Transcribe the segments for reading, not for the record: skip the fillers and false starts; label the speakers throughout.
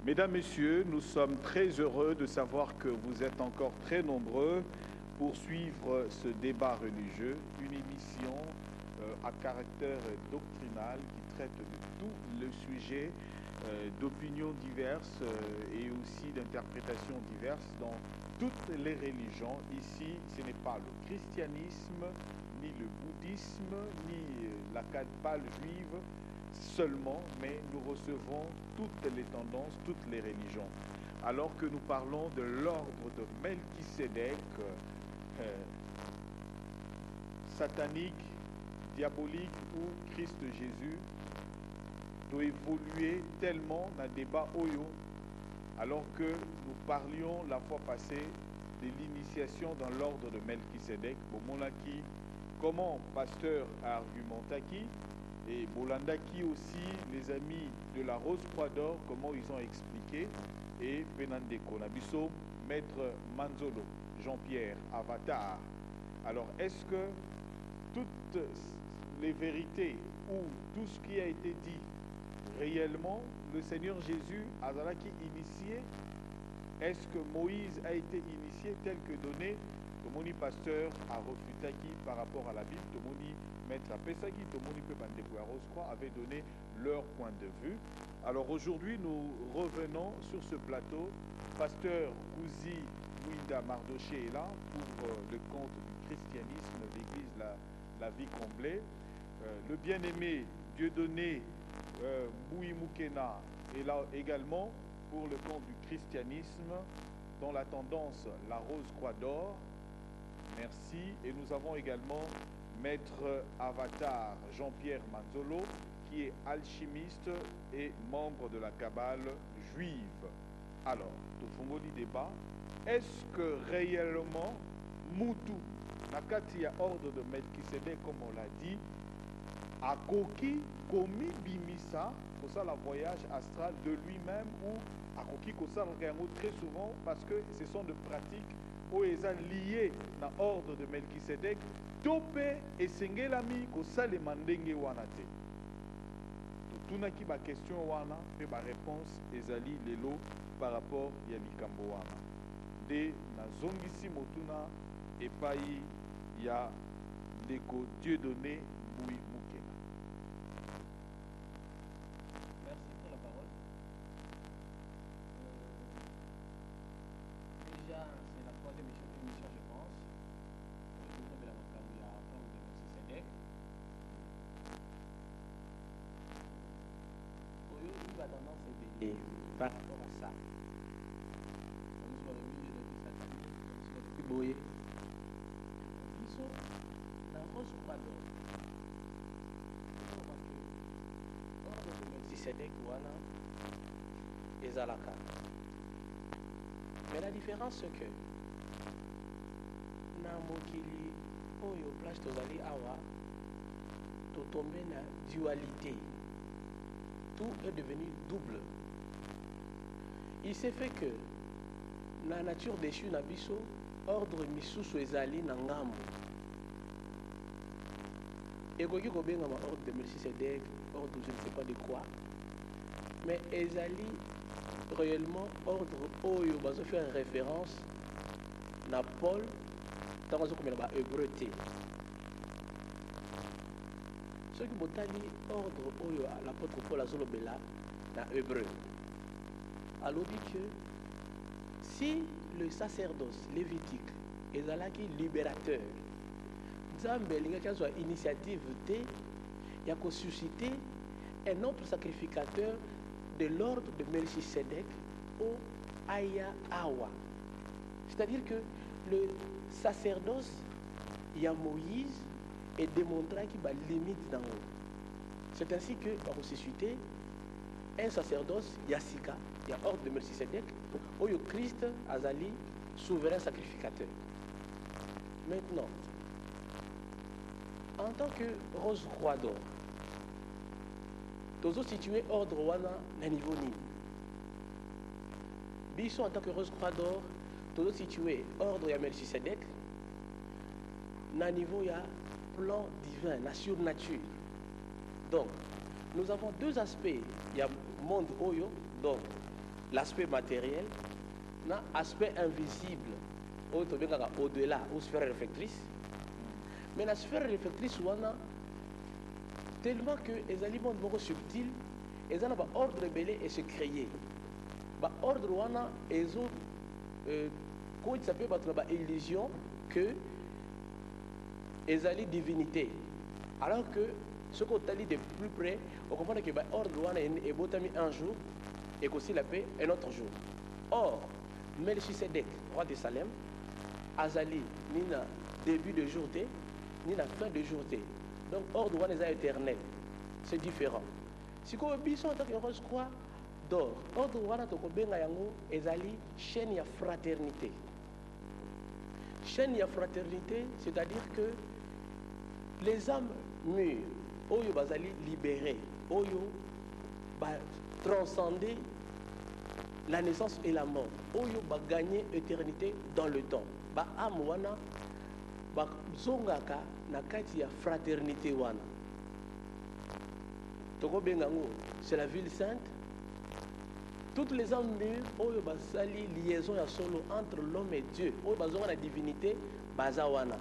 Speaker 1: Mesdames, Messieurs, nous sommes très heureux de savoir que vous êtes encore très nombreux pour suivre ce débat religieux, une émission à caractère doctrinal qui traite de tous les sujets d'opinions diverses et aussi d'interprétations diverses dans toutes les religions. Ici, ce n'est pas le christianisme, ni le bouddhisme, ni la Kabbale juive seulement, mais nous recevons toutes les tendances, toutes les religions. Alors que nous parlons de l'ordre de Melchisédek, satanique, diabolique ou Christ Jésus, doit évoluer tellement dans le débat Oyo, alors que nous parlions la fois passée de l'initiation dans l'ordre de Melchisédek, Bomonaki, comment pasteur a argumenté et Bolandaki aussi, les amis de la Rose-Croix d'Or, comment ils ont expliqué, et Penande Konabiso, Maître Manzolo, Jean-Pierre, Avatar. Alors, est-ce que toutes les vérités ou tout ce qui a été dit réellement, le Seigneur Jésus a initié? Est-ce que Moïse a été initié tel que donné? Tomoni pasteur a refuté par rapport à la Bible, Tomoni maître Pesaki, Tomoni Pepandeko Rose-Croix avait donné leur point de vue. Alors aujourd'hui, nous revenons sur ce plateau. Pasteur Kouzi Mouinda Mardoché est là pour le compte du christianisme, l'église la vie comblée. Le bien-aimé Dieudonné Moui Moukena est là également pour le compte du christianisme dans la tendance La Rose-Croix d'Or. Merci. Et nous avons également Maître Avatar Jean-Pierre Manzolo, qui est alchimiste et membre de la Kabbale juive. Alors, Tofongoli débat, est-ce que réellement Moutou, Nakatia ordre de Melchisédek, comme on l'a dit, a Koki, Komi Bimisa, pour ça la voyage astral de lui-même, ou a Koki Kosa très souvent, parce que ce sont des pratiques où ils sont liés dans l'ordre de Melchisédek, Topé et Sengelami Kosa le Mandenge Wanate. Tunaki ba question wana pe ba réponse ezali lelo par rapport ya likambo wana de na zongisi motuna epai ya ndeko Dieudonné Moui Moukena.
Speaker 2: Merci pour la parole. Déjà c'est la troisième émission je pense autour de la makambo ya ordre de Melchisédek. La tendance est bénie par rapport à ça. Nous sommes au milieu de cette année. Ils sont dans la Rose-Croix d'Or. Ordre de Melchisédek wana ezalaka. Mais la différence c'est que na mokili oyo place tozali awa to tomber na dualité. Tout est devenu double. Il s'est fait que la nature déchue na biso ordre misusu ezali na ngambo. Ekoki kobengama ordre de Melchisédek, ordre je ne sais pas de quoi. Mais ezali réellement ordre oyo bazo faire référence na Paul tant bazo komela ba hébreuté. Ce qui botali ordre oyo l'apôtre Paul azolobela na hébreu. Alors dit que si le sacerdoce lévitique ezalaki libérateur, Nzambe alingaki azwa initiative te ya ko susciter un autre sacrificateur de l'ordre de Melchisédek au Aya Awa. C'est-à-dire que le sacerdoce ya Moïse et démontra qu'il y a une limite dans eux. C'est ainsi que va ressusciter un sacerdoce, Yassika, il y a ordre de Melchisédek, où le Christ Azali, souverain sacrificateur. Maintenant, en tant que Rose-Croix d'Or, nous avons situé ordre wana na niveau ni. Biso en tant que Rose-Croix d'Or, nous avons situé ordre ya Melchisédek na niveau ya plan divin, la surnature. Donc, nous avons deux aspects. Il y a monde Oyo, donc l'aspect matériel, na aspect invisible, au-delà, ou sphère réflectrice. Mais la sphère réflectrice, tellement que les aliments sont subtils, ils ont un ordre belé et se créer. Ordre wana ils ont comment il s'appelle illusion que ils ont divinité. Alors que ce qu'on t'a dit de plus près, on comprend que l'ordre wana est botami un jour et qu'aussi la paix un autre jour. Or, Melchisedec, roi de Salem, Azali, ni na début de journée, ni na fin de journée. Donc, ordre wana est éternel. C'est différent. Si vous avez besoin de croix d'or, ordre wana tokobenga yango ezali chaîne ya fraternité. Chaîne ya fraternité, c'est-à-dire que les âmes mûres, oyo bazali libérées, oyo ba transcender la naissance et la mort, oyo ba gagner éternité dans le temps. Ba âme wana ba zongaka na kati ya fraternité wana. Toko bengango, c'est la ville sainte. Toutes les âmes mûres, oyo basali liaison ya solo entre l'homme et Dieu, oyo bazonga la divinité, bazawana.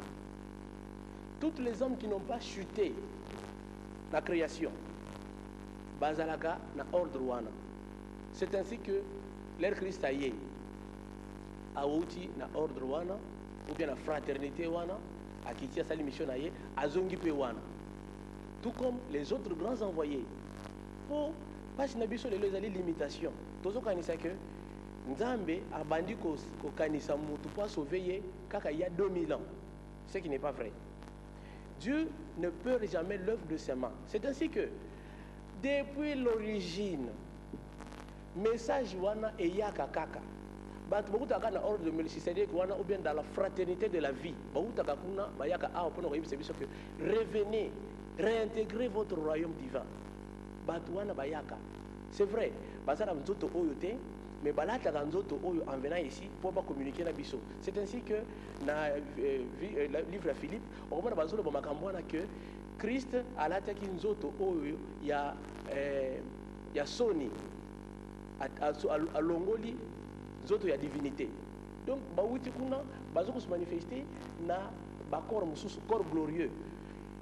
Speaker 2: Toutes les âmes qui n'ont pas chuté la création, bazalaka na ordre wana. C'est ainsi que l'ère Christ a yé, aouti na ordre wana, ou bien la fraternité wana, a quitté sa mission na yé, a zongipe wana. Tout comme les autres grands envoyés. Oh, parce que nous avons des limitations. Tout ce qu'on a que Nzambe a bandit qu'au kanisa mutu pour sauver kaka il y a 2000 ans. Ce qui n'est pas vrai. Dieu ne perd jamais l'œuvre de ses mains. C'est ainsi que depuis l'origine, message wana et yaka kaka. Batu bakutaka na ordre de Melchisedec wana ou bien dans la fraternité de la vie. Bakutaka kuna bayaka a pour nous que revenez, réintégrez votre royaume divin. Batouana bayaka. C'est vrai, bazala nzoto oyote, mais balata nzoto oyo en venant ici pour pas communiquer la biso. C'est ainsi que dans le livre de Philippe, on voit bazolo bamakambwana que Christ a l'attaqué nzoto oyo ya Sony à Longoli nzoto ya divinité. Donc bawuti kuna bazoko se manifester na bakor mususu corps glorieux.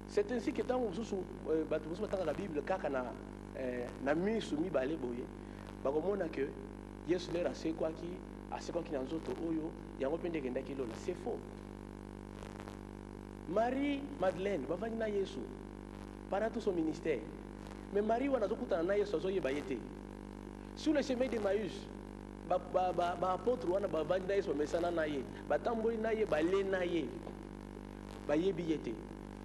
Speaker 2: C'est ainsi que tant que la Bible kaka na misu mibale boye bakomona que Yesu lera asekwa ki na nzoto oyo yango pende kenda kilola. C'est faux. Marie Madeleine bavandi na Yesu pendant tout son ministère, mais Marie wana zokutana na Yesu azoyeba yete sur le chemin de Maïs apôtre wana bavandi na Yesu bamesana na ye batamboli na ye bale na ye bayebi yete.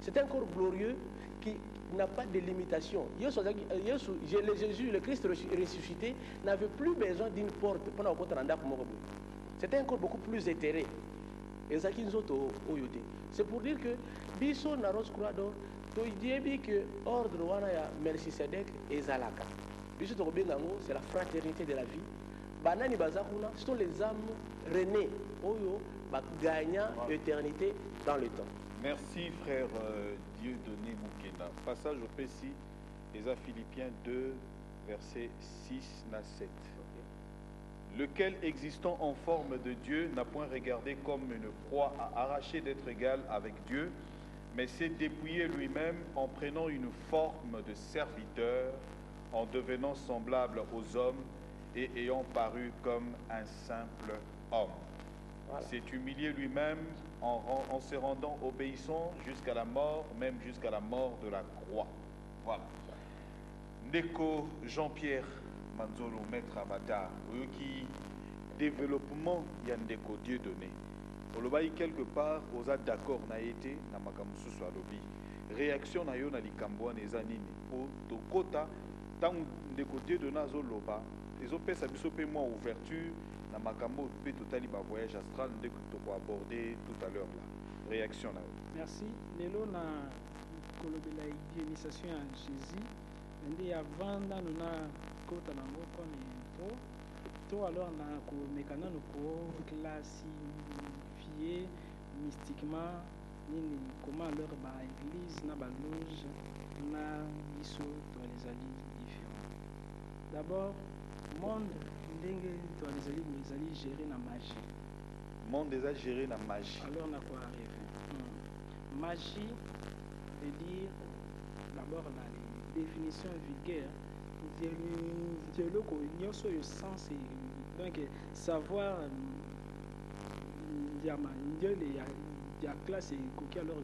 Speaker 2: C'est un corps glorieux qui n'a pas de limitation. Jésus, le Christ ressuscité, n'avait plus besoin d'une porte pour nous rendre. C'était un corps beaucoup plus éthéré. C'est pour dire que Bisso Naros Croix d'Or, que ordre wana Melchisedec et Zalaka. Bisso c'est la fraternité de la vie. Banani Bazakuna, ce sont les âmes renées, Oyo, gagnant l'éternité dans le temps.
Speaker 1: Merci frère Dieudonné Moukena. Passage au Pessi, les Philippiens 2, versets 6 à 7. Lequel, existant en forme de Dieu, n'a point regardé comme une proie à arracher d'être égal avec Dieu, mais s'est dépouillé lui-même en prenant une forme de serviteur, en devenant semblable aux hommes et ayant paru comme un simple homme. Voilà. S'est humilié lui-même en se rendant obéissant jusqu'à la mort, même jusqu'à la mort de la croix. Voilà. Ndeko Jean-Pierre Manzolo, maître Amata, qui développement y a Ndeko Dieudonné. On le voit quelque part, aux d'accord na été, na makamusu soit lobby. Réaction na yo na likambo na ezanini. Au tokota, tant Ndeko Dieudonné zoloba, les opes abiso pe moi ouverture. Na makambo pe totali ba voyage astral dès que tu vas aborder tout à l'heure là. Réaction là.
Speaker 3: Merci. Lelo na kolobela initiation à Jésus. Ndé avant na na kota nango comme intro. To alors na ko mekana no ko classifier mystiquement nini comment leur ba église na ba loge na biso dans les alliés différents. D'abord monde ndenge to ezali géré na magie.
Speaker 1: Monde déjà géré la magie.
Speaker 3: Alors on a quoi arrivé. Magie veut dire d'abord la définition vulgaire. Dialogue au sens donc savoir il y a classe et alors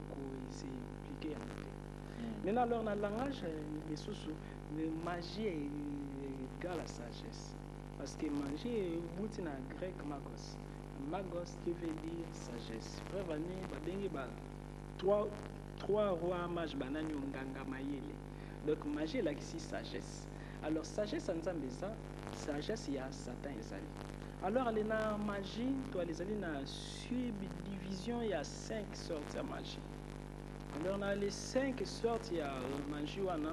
Speaker 3: c'est impliqué en fait. Maintenant alors dans le langage les sous magie est égale à sagesse parce que magie est bout na grec magos. Magos qui veut dire sagesse. Frère Vané babengi ba trois rois mages banani nganga mayele. Donc magie là ici sagesse. Alors sagesse en Zambéza, sagesse il y a Satan ezali. Alors les na magie, toi les ali na subdivision il y a 5 sortes de magie. Alors dans les 5 sortes il y a magie wana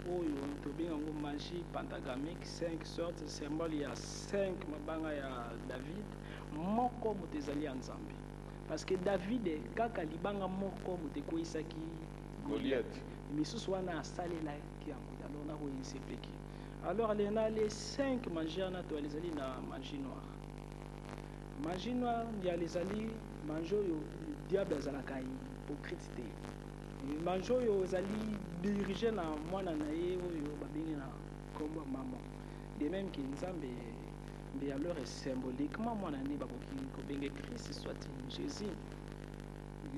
Speaker 3: oyo to bien ngo magie pentagamique 5 sortes symbole il y a 5 mabanga ya David moko mutezali ya Nzambe. Parce que David kaka libanga moko mutekoisaki Goliath. Misusu wana asalela ki yango alors na ko insepeki. Alors les 5 magies to les ali na magie noire. Magie noire il y a les ali manjo yo diable azalaka hypocrite te. Manjo yo zali dirigé na mwana na ye oyo babengi na kombo maman. De même que Nzambe mais alors symboliquement mwana ne bakoki ko benga Christ soit Jésus.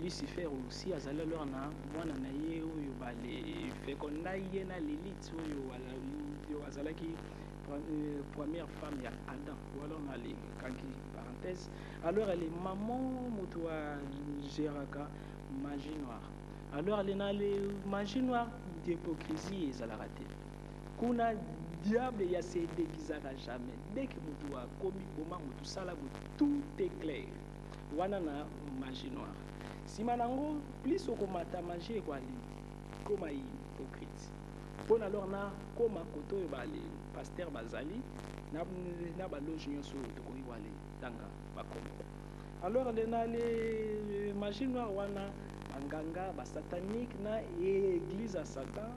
Speaker 3: Lucifer aussi azali alors na mwana na ye oyo bale fekonda ye na Lilith oyo azalaki première femme ya Adam ou alors na les parenthèse alors elle est maman mutu wa géraka magie noire alors elle na les magie noire d'hypocrisie ezalaka te kuna diable ya se déguisera jamais dès que mutu wa komi boma mutu sala tout est clair wana na magie noire sima nango plus okomata magie ekwali koma hypocrite pon alors na koma koto oyo bale pasteur bazali na baloge nyonso tokoki wale tanga bakombo alors na le magie noire wana banganga basatanique na église à Satan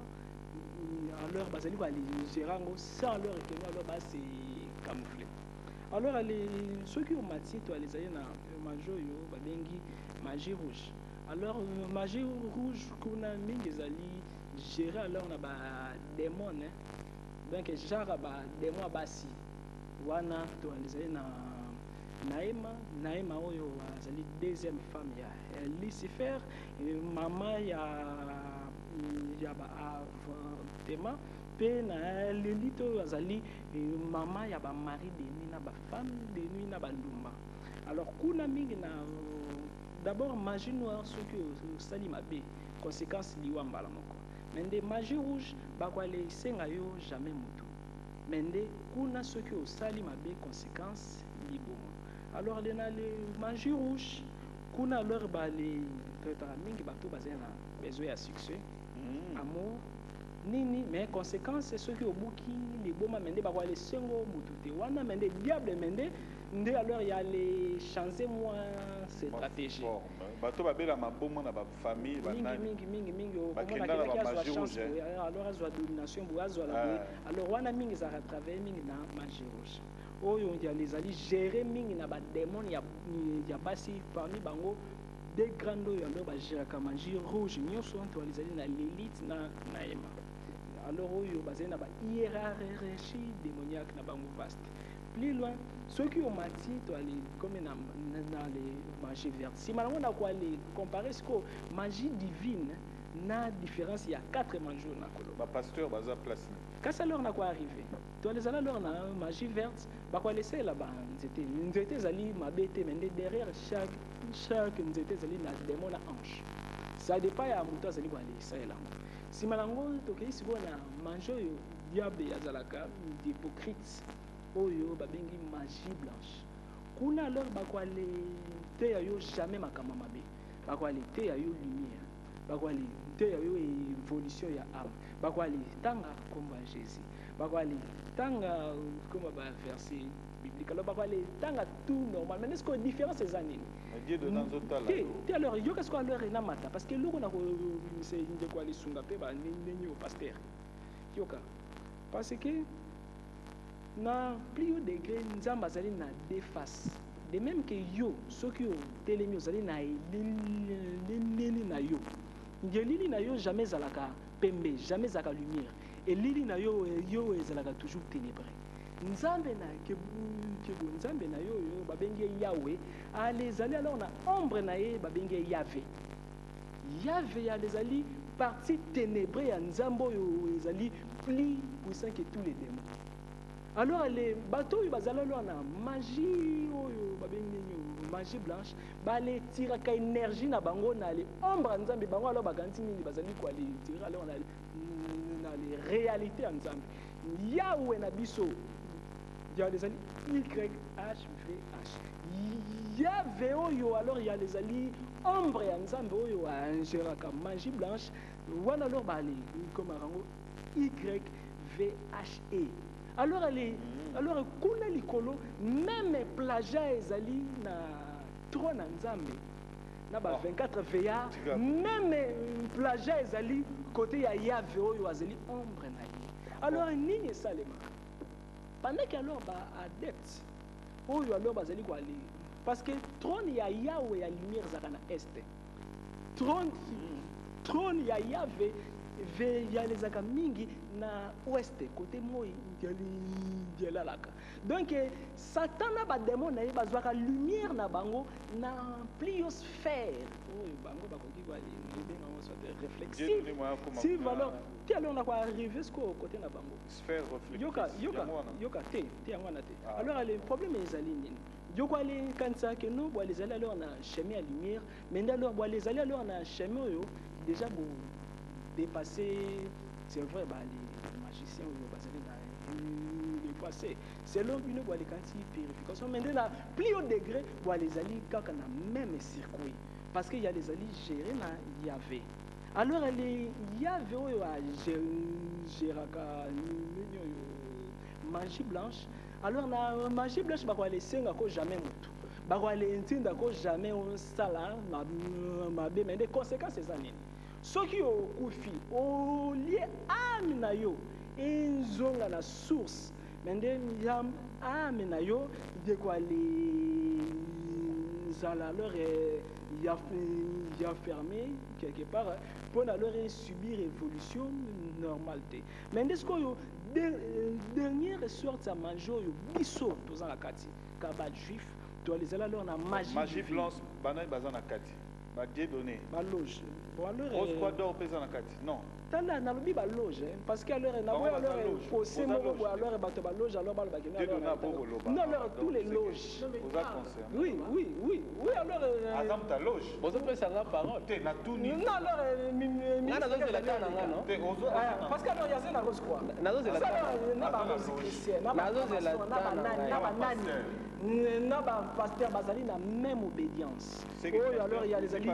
Speaker 3: alors bazali bale gérango sans alors ekeno alors base camouflé alors ceux qui ont mati to alizali na magie oyo babengi magie rouge alors magie rouge kuna mingi ezali gérer alors na ba démon donc genre ba démon basi wana to alizali na Naïma oyo azali deuxième femme ya Lucifer maman ya ba Tema pe na Lilith oyo azali maman ya ba mari de nuit na ba femme de nuit na ba ndumba. Alors kuna mingi na d'abord magie noire ce que sali mabe conséquence liwa mbala moko mende magie rouge bakwale senga yo jamais mutu mende kuna ce que sali mabe conséquence libomo. Alors les magie rouge kuna alors ba les tratara mingi bato bazena besoin à succès amour nini mais conséquence c'est ce que obuki liboma mende bakwale sengo mutu te wana mende diable mende nde alors il y a les changer moi cette stratégie
Speaker 1: bato babela mabomo na ba famille
Speaker 3: mingi bakenda na magie rouge alors azwa domination bo azwa la alors wana mingi za travailler mingi na magie rouge oyo ndia les ali gérer mingi na ba démon ya basi parmi bango des grands oyo alors ba gérer ka magie rouge nyonso to les ali na l'élite na ema alors oyo bazena ba hiérarchie démoniaque na bango vaste. Plus loin, ceux qui ont mati, comme dans les magies vertes. Si maintenant on a quoi les comparer, ce que magie divine, na différence, il y a 4 magies.
Speaker 1: Le pasteur va place.
Speaker 3: Quand ça leur n'a quoi arrivé, toi les allons leur na magie verte, bah quoi laisser là-bas, c'était zali ma bête, mais derrière chaque n'était zali na démon na hanche. Ça dépend à muta zali quoi les ça là. Si maintenant on toke ici on a mangé diable azalaka d'hypocrite. Oyo babengi magie blanche kuna alors bakwale te ya yo jamais makama mabe bakwale te ya yo lumière bakwale te ya yo évolution ya âme bakwale tanga comme Jésus bakwale tanga comme ba verset biblique alors bakwale tanga tout normal mais est-ce que différence ces années
Speaker 1: Dieu de dans autres là
Speaker 3: te alors yo qu'est-ce qu'on leur na mata parce que loko na ko c'est inde kwa lisunga pe ba nini au pasteur yoka parce que na plus haut degré nzambe azali na deux faces. De même que yo soki otelemi ozali na elili na yo, elili na yo jamais ezalaka pembe, jamais ezalaka lumière, elili na yo yo ezalaka toujours ténébreux. Nzambe na kebo nzambe na yo yo babengi Yahweh alezali alors na ombre na ye babengi Yahvé. Yahvé alezali partie ténébreux ya nzambe oyo ezali plus puissant que tous les démons. Alors les bateaux ils bazala alors na magie oyo babengi magie blanche bale tiraka énergie na bango na les ombre nzambe bango alors bakanti nini bazali kwa les tirer alors na les réalités ya nzambe. Yahweh na biso il y a les ali YHVH. Yahvé oyo alors il y a les ali ombre ya nzambe oyo angeraka magie blanche wana alors bale comme arango YVHE. Alors alors kuna likolo même plagia ezali na trône nzambe na ba 24 veillards même plagia ezali côté ya Yahvé oyo azali ombre na ye. Alors nini salema pendant que alors ba adepte oyo alors bazali ko ali parce que trône ya Yahweh ya lumière zaka na est, trône ya Yahvé ya les zaka mingi na ouest côté moi dialalaka. Donc Satan na ba démon na bazwaka lumière na bango na pliosphère oyo bango bakoki ba réflexive si valeur ti alors on a quoi arriver jusqu'au côté na bango
Speaker 1: sphère réflexive
Speaker 3: yoka te yangwana te. Alors le problème est aligné yoko ali kanisa que nous bois les aller alors na chemin à lumière mais alors bois les aller alors na chemin yo déjà bon dépasser c'est vrai bah les magiciens ou bazali na dépasser c'est long une bois les quantités purification mais là plus haut degré bois les ali kaka na même circuit parce qu'il y a les ali gérés na Yahvé. Alors les Yahvé oyo a géraka magie blanche. Alors na magie blanche bakwa les senga ko jamais mutu bakwa les ntinda ko jamais on sala ma be mais des conséquences ces années soki okufi o lié âme na yoenzonga na source mais yam âme na yo de quoi les zala alors il a fermé quelque part pour alors subir évolution normalité mais est-ce que dernière sorte à manger yo biso toza na kati kabat juif to les ala alors na magie
Speaker 1: blanche bana bazana kati ba dieu donné
Speaker 3: ba loge bon alors
Speaker 1: on croit d'or pesa na kati non
Speaker 3: tala na lobi ba loge parce que alors na boy alors posé mo alors bato ba loge alors ba ba non alors tous les loges
Speaker 1: vous êtes concernés
Speaker 3: oui alors
Speaker 1: azam ta loge
Speaker 2: vous avez pris la parole
Speaker 1: te na tuni
Speaker 3: non alors
Speaker 2: ngana zo la kana ngano
Speaker 1: te ozo
Speaker 3: parce que alors yaza na rose quoi
Speaker 2: nazo la
Speaker 3: na ba rose chrétien na ba nani na ba pasteur bazali na même obédience oh alors il y a les alliés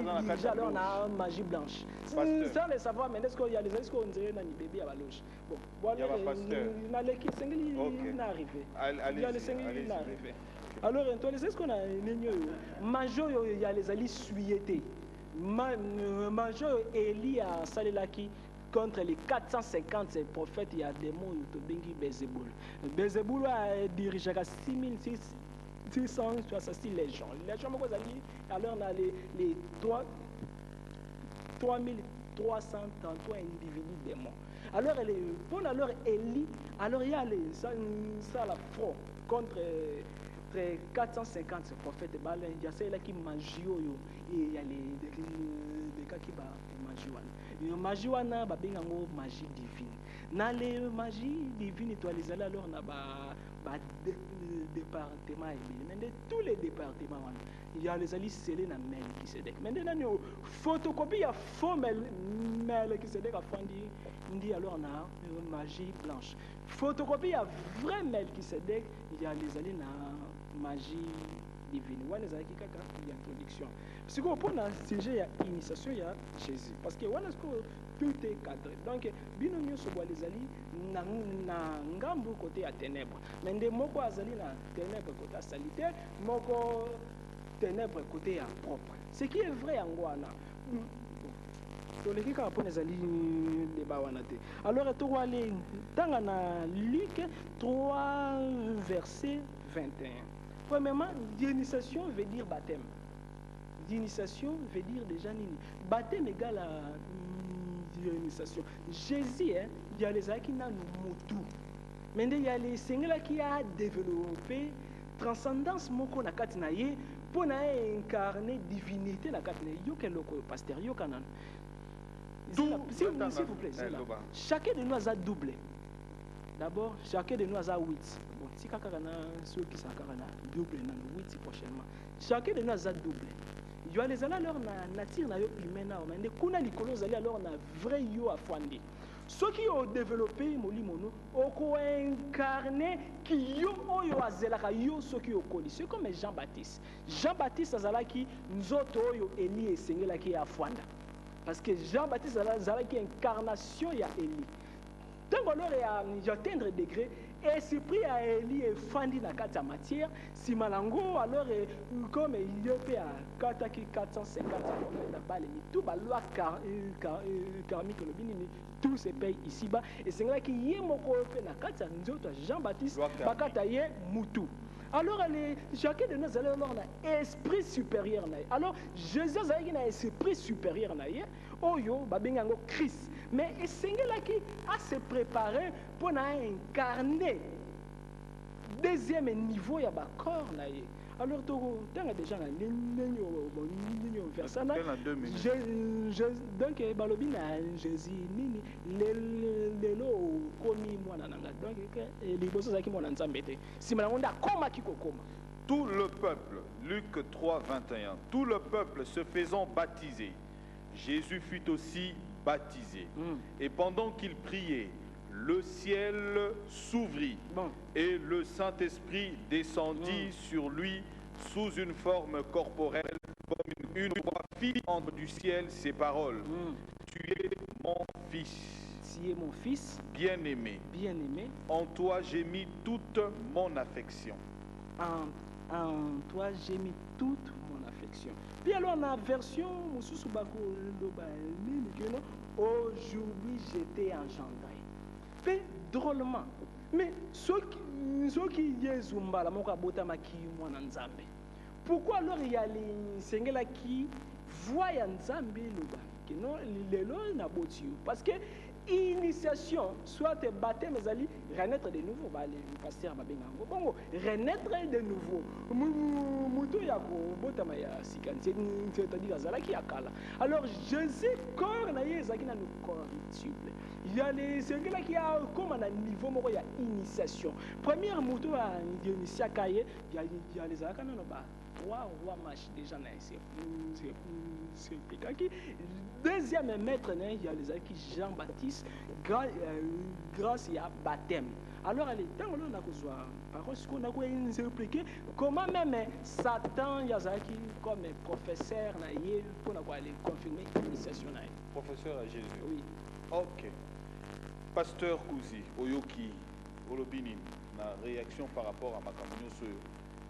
Speaker 3: alors na magie blanche sans le savoir mais est-ce qu'il y a les est-ce qu'on dirait nani bébé à la loge bon voilà na l'équipe sengeli na arrivé il y a les sengeli na arrivé alors toi les est-ce qu'on a nini majo il y a les alliés suyeté majo Élie a salelaki contre les 450 prophètes il y a des mots to bengi Bézéboul a dirigé 666 légions. Les légions alors on a les 3333 individus démons. Alors pour alors Élie, alors il y a ça la front contre 450 prophètes. Il y a celle qui magie et il y a les cas qui va magie wana ba bengango magie divine. Na les magie divine to les aller alors na ba département mais de tous les départements il y a les alliés scellés na Melchisedec mais maintenant photocopie ya faux Melchisedec a fandi ndi alors na magie blanche photocopie ya vrai Melchisedec il y a les alliés na magie divine wana za kaka ya introduction si on prend un sujet ya initiation ya Jésus parce que wana tout est cadré donc bino nyonso boa les alliés na ngambu côté ya ténèbres mais nde moko azali na ténèbres côté salité moko ténèbres côté ya propre ce qui est vrai en wana toleki kaka mpona ezali débat wana te. Alors tokoale ntanga na Luc 3 verset 21. Premièrement, d'initiation veut dire baptême. D'initiation veut dire déjà nini. Baptême égale à d'initiation. Jésus, hein, il y a les qui n'ont mutu. Mais il y a les seigneurs qui a développé transcendance moko na kati na ye pour incarner divinité na kati na ye. Yo quel loko pasteur yo kanan. S'il vous plaît, c'est là. Chacun de nous a doublé. D'abord, chacun de nous a 8. Bon, si quelqu'un a ceux qui sont double, 8 prochainement. Chacun de nous a doublé. Il y a les alors na nature na yo humaine mais kuna likolo zali alors na vrai yo afandi. Ceux qui ont développé molimono oko incarné qui yo oyo azelaka yo ceux qui ont connu. C'est comme Jean-Baptiste. Jean-Baptiste azalaki nzoto oyo Eli esengelaki afanda. Parce que Jean-Baptiste azalaki incarnation ya Eli. Tant qu'on a atteindre degré, esprit a Eli et fandi na kata matière, si malango alors comme il y a 450 km balé tout ba loi karmique le binini tout se paye ici bas et c'est là qui y moko pe na kata nzoto Jean-Baptiste bakata ye mutu. Alors chacun de nous alors un esprit supérieur na. Alors Jésus a un esprit supérieur na ye oyo babengango Christ. Mais Seigneur qui a se préparé pour incarner deuxième niveau ya ba corps na ye. Alors tu déjà donc balobi na Jésus nini lelo komi mwana nanga donc liboso zaki mwana nzambe te sima ngonda koma kikokoma.
Speaker 1: Tout le peuple, Luc 3, 21, tout le peuple se faisant baptiser, Jésus fut aussi baptisé. Et pendant qu'il priait, le ciel s'ouvrit et le Saint-Esprit descendit sur lui sous une forme corporelle comme une voix filante du ciel ces paroles. Tu es mon fils.
Speaker 3: Tu es mon fils
Speaker 1: bien-aimé.
Speaker 3: Bien-aimé.
Speaker 1: En toi j'ai mis toute mon affection.
Speaker 3: En toi j'ai mis toute mon affection. Puis alors la version aujourd'hui j'étais engendré. Puis drôlement. Mais ceux qui yezumba la moka bota maki mwana nzambe. Pourquoi alors il y a les sengela qui voient nzambe loba que non lelo na boti parce que initiation soit baptême ezali renaître de nouveau ba le pasteur babengango bongo renaître de nouveau muto ya ko botama ya sikanti c'est-à-dire azalaki akala. Alors Jésus corps na ye ezaki na corruptible. Il y a les sengela qui a comme un niveau moko ya initiation. Première muto ya initiation kaye il y a les akana no ba 3 rois marche déjà na c'est pikaki. Deuxième maître il y a les qui Jean-Baptiste grâce à baptême. Alors elle est dans le parce qu'on a expliqué comment même Satan Yazaki comme professeur pour aller confirmer l'initiation.
Speaker 1: Professeur à Jésus.
Speaker 3: Oui.
Speaker 1: Ok. Pasteur Kouzi, Oyoki, Olobini, na réaction par rapport à Makamonyo Soyo.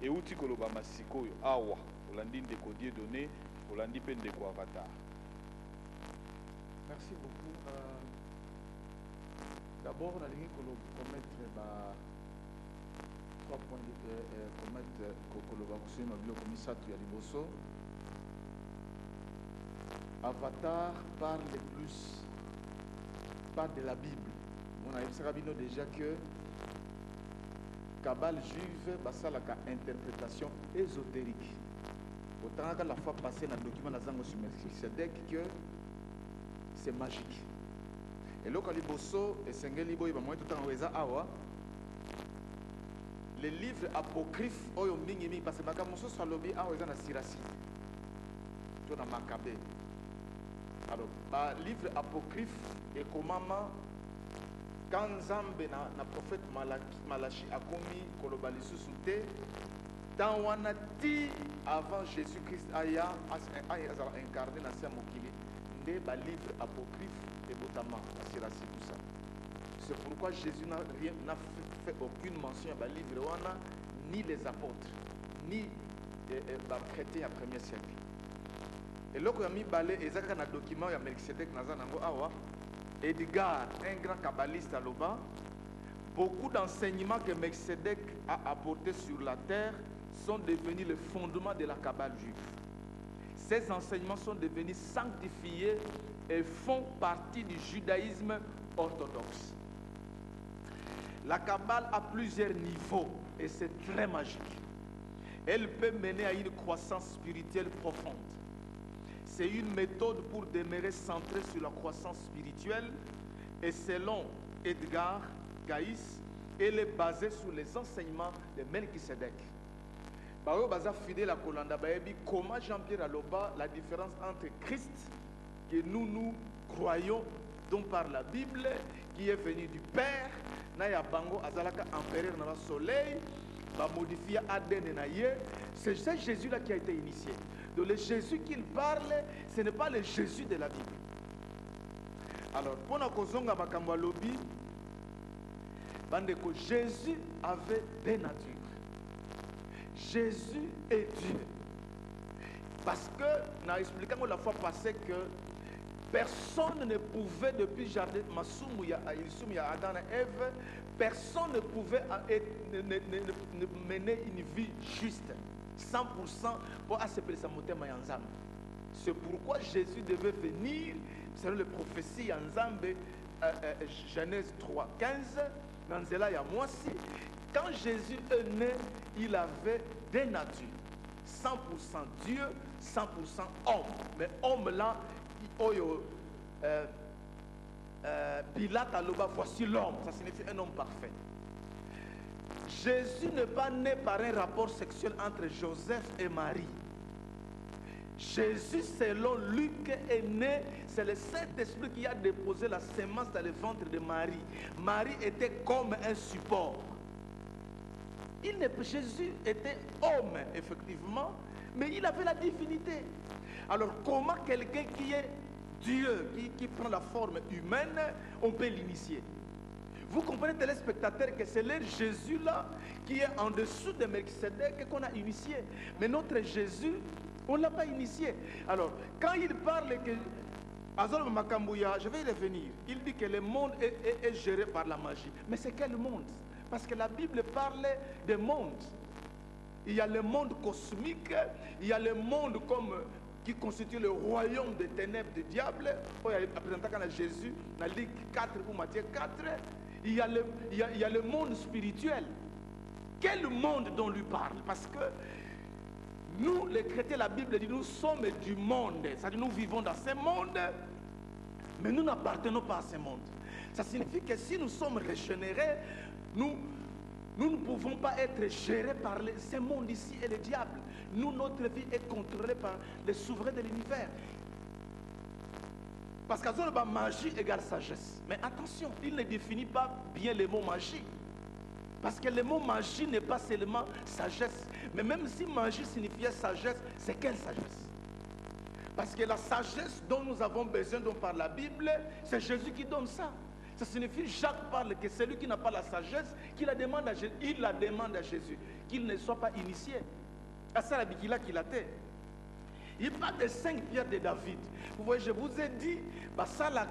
Speaker 1: Et outi koloba masiko awa, Olandine de codier donné, Olandi pen de quoi avatar.
Speaker 4: Merci beaucoup. D'abord, on a dit commettre 3 points de commettre collaboration dans le commissaire de Liboso. Avatar parle de la Bible. On a dit déjà que Kabbale juive, c'est une interprétation ésotérique. Autant que la fois passée dans le document de la Zango Melchisedec que c'est magique. Et là, quand Liboso et Sengeli Boy, tout en Weza Awa, les livres apocryphes, parce que Makamoso soit lobby à Weza na Sirasi, tu as Makabé. Alors, les livres apocryphes et comment quand Zambé na prophète Malachi a commis Kolobalisu Souté, dans Wanati avant Jésus-Christ aya incarné dans sa mokili. Des livres apocryphes et Botama, tout ça. C'est pourquoi Jésus n'a fait aucune mention à livre ni les apôtres, ni les chrétiens à 1er siècle. Et là, il y a mis balé, et ça, un document, il y a Melchizedek, Edgar, un grand kabbaliste à l'Oba. Beaucoup d'enseignements que Melchizedek a apportés sur la terre sont devenus le fondement de la Kabbale juive. Ces enseignements sont devenus sanctifiés et font partie du judaïsme orthodoxe. La Kabbale a plusieurs niveaux et c'est très magique. Elle peut mener à une croissance spirituelle profonde. C'est une méthode pour demeurer centré sur la croissance spirituelle et selon Edgar Cayce, elle est basée sur les enseignements de Melchizedek. Bayo baza fidèle à Kolanda bayebi comment Jean-Pierre aloba la différence entre Christ que nous croyons donc par la Bible qui est venu du Père na ya bango azalaka empereur na soleil va modifier ADN na ye. C'est Jésus là qui a été initié. Donc le Jésus qu'il parle, ce n'est pas le Jésus de la Bible. Alors pour na kozonga makambo lobi bandeko, Jésus avait deux natures. Jésus est Dieu. Parce que, nous avons expliqué la fois passée que personne ne pouvait, depuis Jardin, Adam et Ève, personne ne pouvait mener une vie juste, 100% pour accepter sa montée en Zambé. C'est pourquoi Jésus devait venir, selon les prophéties en Zambé, Genèse 3, 15, dans cela, il y a moi aussi. Quand Jésus est né, il avait deux natures. 100% Dieu, 100% homme. Mais homme là, Pilate aloba, voici l'homme. Ça signifie un homme parfait. Jésus n'est pas né par un rapport sexuel entre Joseph et Marie. Jésus, selon Luc, est né, c'est le Saint-Esprit qui a déposé la sémence dans le ventre de Marie. Marie était comme un support. Jésus était homme, effectivement, mais il avait la divinité. Alors, comment quelqu'un qui est Dieu, qui prend la forme humaine, on peut l'initier? Vous comprenez, téléspectateurs, que c'est leur Jésus-là qui est en dessous de Melchizedek qu'on a initié. Mais notre Jésus, on ne l'a pas initié. Alors, quand il parle que Azol Makambouya, je vais y revenir, il dit que le monde est géré par la magie. Mais c'est quel monde? Parce que la Bible parle de monde. Il y a le monde cosmique, il y a le monde qui constitue le royaume des ténèbres du diable. Il y a représentant Jésus, dans Luc 4 ou Matthieu 4. Il y a le monde spirituel. Quel monde dont lui parle? Parce que nous, les chrétiens, la Bible dit, nous sommes du monde. C'est-à-dire nous vivons dans ce monde, mais nous n'appartenons pas à ce monde. Ça signifie que si nous sommes régénérés, nous ne pouvons pas être gérés par ce monde ici et le diable. Nous, notre vie est contrôlée par les souverains de l'univers. Parce que la magie égale sagesse. Mais attention, il ne définit pas bien le mot magie. Parce que le mot magie n'est pas seulement sagesse. Mais même si magie signifiait sagesse, c'est quelle sagesse? Parce que la sagesse dont nous avons besoin par la Bible, c'est Jésus qui donne ça. Ça signifie, Jacques parle que celui qui n'a pas la sagesse, qu'il la demande à Jésus, il la demande à Jésus, qu'il ne soit pas initié. À ça, la bikila qu'il a été. Il parle des 5 pierres de David. Vous voyez, je vous ai dit, ça la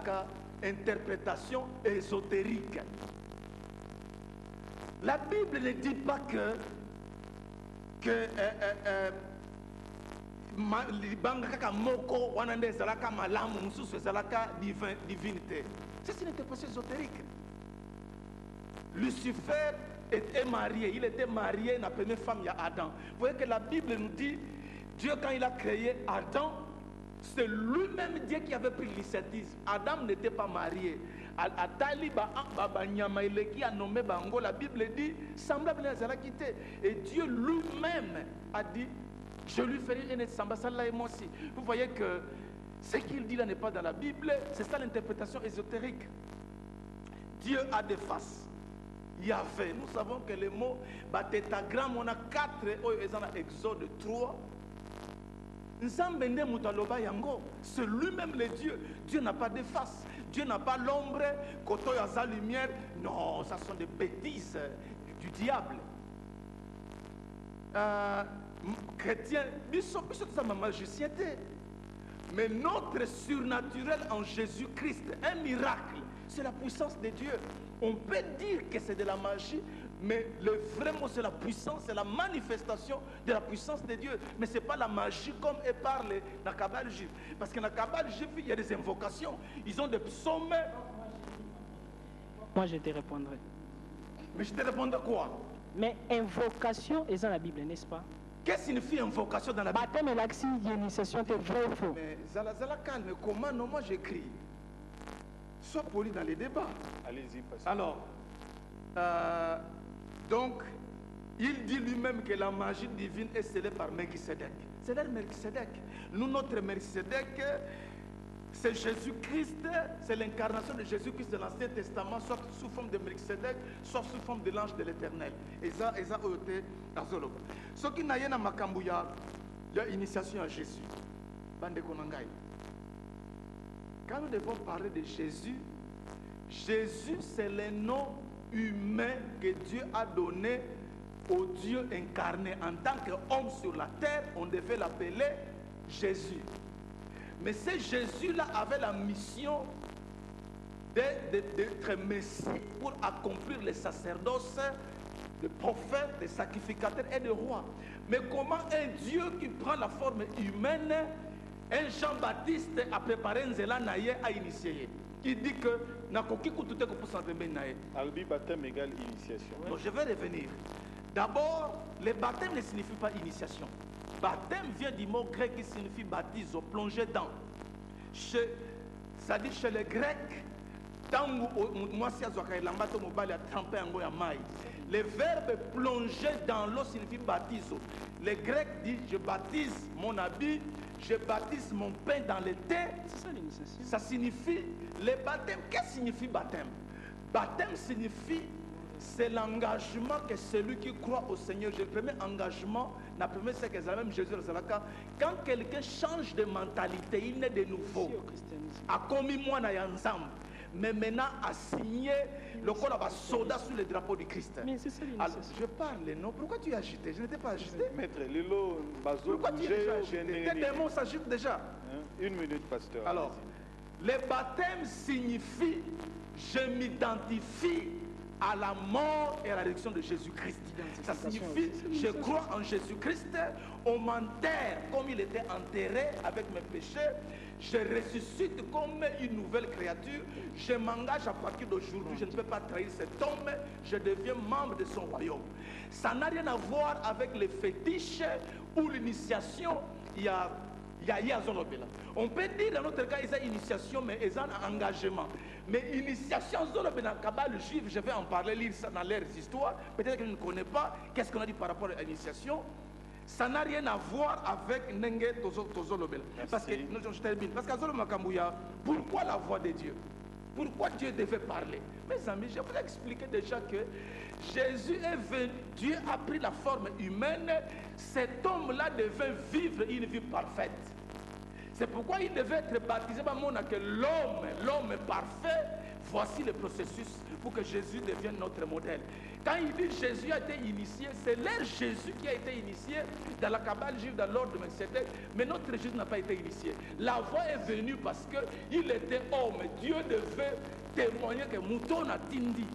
Speaker 4: interprétation ésotérique. La Bible ne dit pas que divinité. C'est une interprétation ésotérique. Lucifer était marié. Il était marié, la première femme, il y a Adam. Vous voyez que la Bible nous dit, Dieu, quand il a créé Adam, c'est lui-même Dieu qui avait pris l'initiative. Adam n'était pas marié. La Bible dit, semblable à Zala quitté. Et Dieu lui-même a dit, je lui ferai un semblable et moi aussi. Vous voyez que ce qu'il dit là n'est pas dans la Bible, c'est ça l'interprétation ésotérique. Dieu a des faces. Yahvé, nous savons que le mot tétagramme, on a 4 dans Exode 3. C'est lui-même le Dieu. Dieu n'a pas de face. Dieu n'a pas l'ombre, côté à la lumière. Non, ça sont des bêtises du diable. Chrétien, ils sont ma magicienté. Mais notre surnaturel en Jésus-Christ, un miracle, c'est la puissance de Dieu. On peut dire que c'est de la magie, mais le vrai mot, c'est la puissance, c'est la manifestation de la puissance de Dieu. Mais ce n'est pas la magie comme est parlé dans la Kabbale juive. Parce que dans la Kabbale juive, il y a des invocations. Ils ont des psaumes.
Speaker 3: Moi, je te répondrai.
Speaker 4: Mais je te répondais quoi?
Speaker 3: Mais invocation est dans la Bible, n'est-ce pas?
Speaker 4: Qu'est-ce que signifie invocation dans la Bible?
Speaker 3: Baptême et l'action d'initiation, c'est vrai ou faux?
Speaker 4: Mais Zala calme, comment? Non, moi j'écris. Sois poli dans les débats.
Speaker 1: Allez-y, pasteur.
Speaker 4: Alors, donc, il dit lui-même que la magie divine est scellée par Melchisedec. C'est l'air Melchisedec. Nous, notre Melchisedec, c'est Jésus-Christ, c'est l'incarnation de Jésus-Christ de l'Ancien Testament, soit sous forme de Melchisedec, soit sous forme de l'ange de l'Éternel. Et ça, oyote azoloba. Ce qui n'a rien à Makambouya, il y a initiation à Jésus. Bande Konangai. Quand nous devons parler de Jésus, Jésus, c'est le nom humain que Dieu a donné au Dieu incarné. En tant qu'homme sur la terre, on devait l'appeler Jésus. Mais ce Jésus-là avait la mission d'être Messie pour accomplir les sacerdoces, les prophètes, les sacrificateurs et les rois. Mais comment un Dieu qui prend la forme humaine, un Jean-Baptiste a préparé un zéla naïe à initier? Il dit que
Speaker 1: Albi baptême égale initiation.
Speaker 4: donc je vais revenir. D'abord, le baptême ne signifie pas initiation. Baptême vient du mot grec qui signifie baptiser, plonger dans. C'est-à-dire chez les Grecs, le verbe plonger dans l'eau signifie baptiser. Les Grecs disent je baptise mon habit, je baptise mon pain dans le thé.
Speaker 3: C'est ça l'initiation.
Speaker 4: Ça signifie le baptême. Qu'est-ce que signifie baptême? Baptême signifie c'est l'engagement que celui qui croit au Seigneur. Le premier engagement, la première c'est que même Jésus quand quelqu'un change de mentalité, il naît de nouveau. A commis moi ensemble. Mais maintenant a signé le corps de soldat sous le drapeau du Christ.
Speaker 3: Mais c'est ça
Speaker 4: Alors,
Speaker 3: l'initiation.
Speaker 4: je parle, non? Pourquoi tu es agité? Je n'étais pas agité.
Speaker 1: Maître, Lilo, Bazo,
Speaker 4: Pourquoi tu es déjà agité?
Speaker 1: Bougé,
Speaker 4: Tes démons s'agitent déjà.
Speaker 1: Une minute, pasteur.
Speaker 4: Alors, le baptême signifie je m'identifie à la mort et à la résurrection de Jésus-Christ. Ça signifie je crois en Jésus-Christ, on m'enterre comme il était enterré avec mes péchés, je ressuscite comme une nouvelle créature, je m'engage à partir d'aujourd'hui, je ne peux pas trahir cet homme, je deviens membre de son royaume. Ça n'a rien à voir avec les fétiches ou l'initiation. Il y a on peut dire dans notre cas, il y a initiation, mais il y a un engagement. Mais initiation, dans la Kabbale juive, je vais en parler, lire ça dans leurs histoires. Peut-être que je ne connais pas. Qu'est-ce qu'on a dit par rapport à l'initiation? Ça n'a rien à voir avec Nenge Tozolobela. Parce que, je termine. Parce qu'à Zolomakambouya, pourquoi la voix de Dieu? Pourquoi Dieu devait parler? Mes amis, je vous ai expliqué déjà que Jésus est venu, Dieu a pris la forme humaine, cet homme-là devait vivre une vie parfaite. C'est pourquoi il devait être baptisé par mon que l'homme parfait, voici le processus pour que Jésus devienne notre modèle. Quand il dit Jésus a été initié, c'est leur Jésus qui a été initié dans la Kabbale juive, dans l'ordre de Melchisedec, mais notre Jésus n'a pas été initié. La voix est venue parce qu'il était homme. Dieu devait témoigner que Mouton a tindi.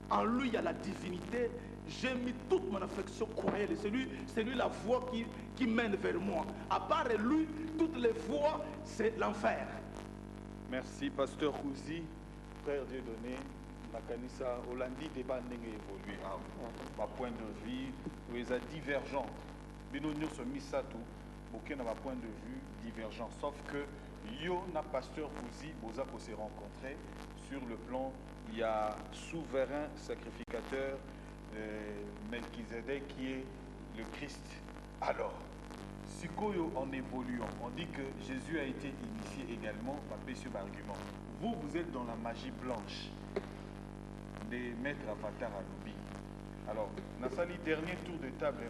Speaker 4: En lui, il y a la divinité. J'ai mis toute mon affection croyée. C'est lui la voie qui mène vers moi. À part lui, toutes les voies, c'est l'enfer.
Speaker 1: Merci, pasteur Rouzi, frère Dieudonné. Makanisa, Hollandi débat n'est évolué. Ma point de vue, ils sont divergents. Bino se mis ça tout. Aucun n'a pas point de vue divergent. Sauf que yo na pasteur Rouzi, Boza qu'on s'est rencontrés sur le plan. Il y a souverain sacrificateur Melchisedec qui est le Christ. Alors, Sikoyo en évoluant, on dit que Jésus a été initié également par Pécieux argument. Vous êtes dans la magie blanche des maîtres Avatar à Lobi. Alors, Nassali, dernier tour de table,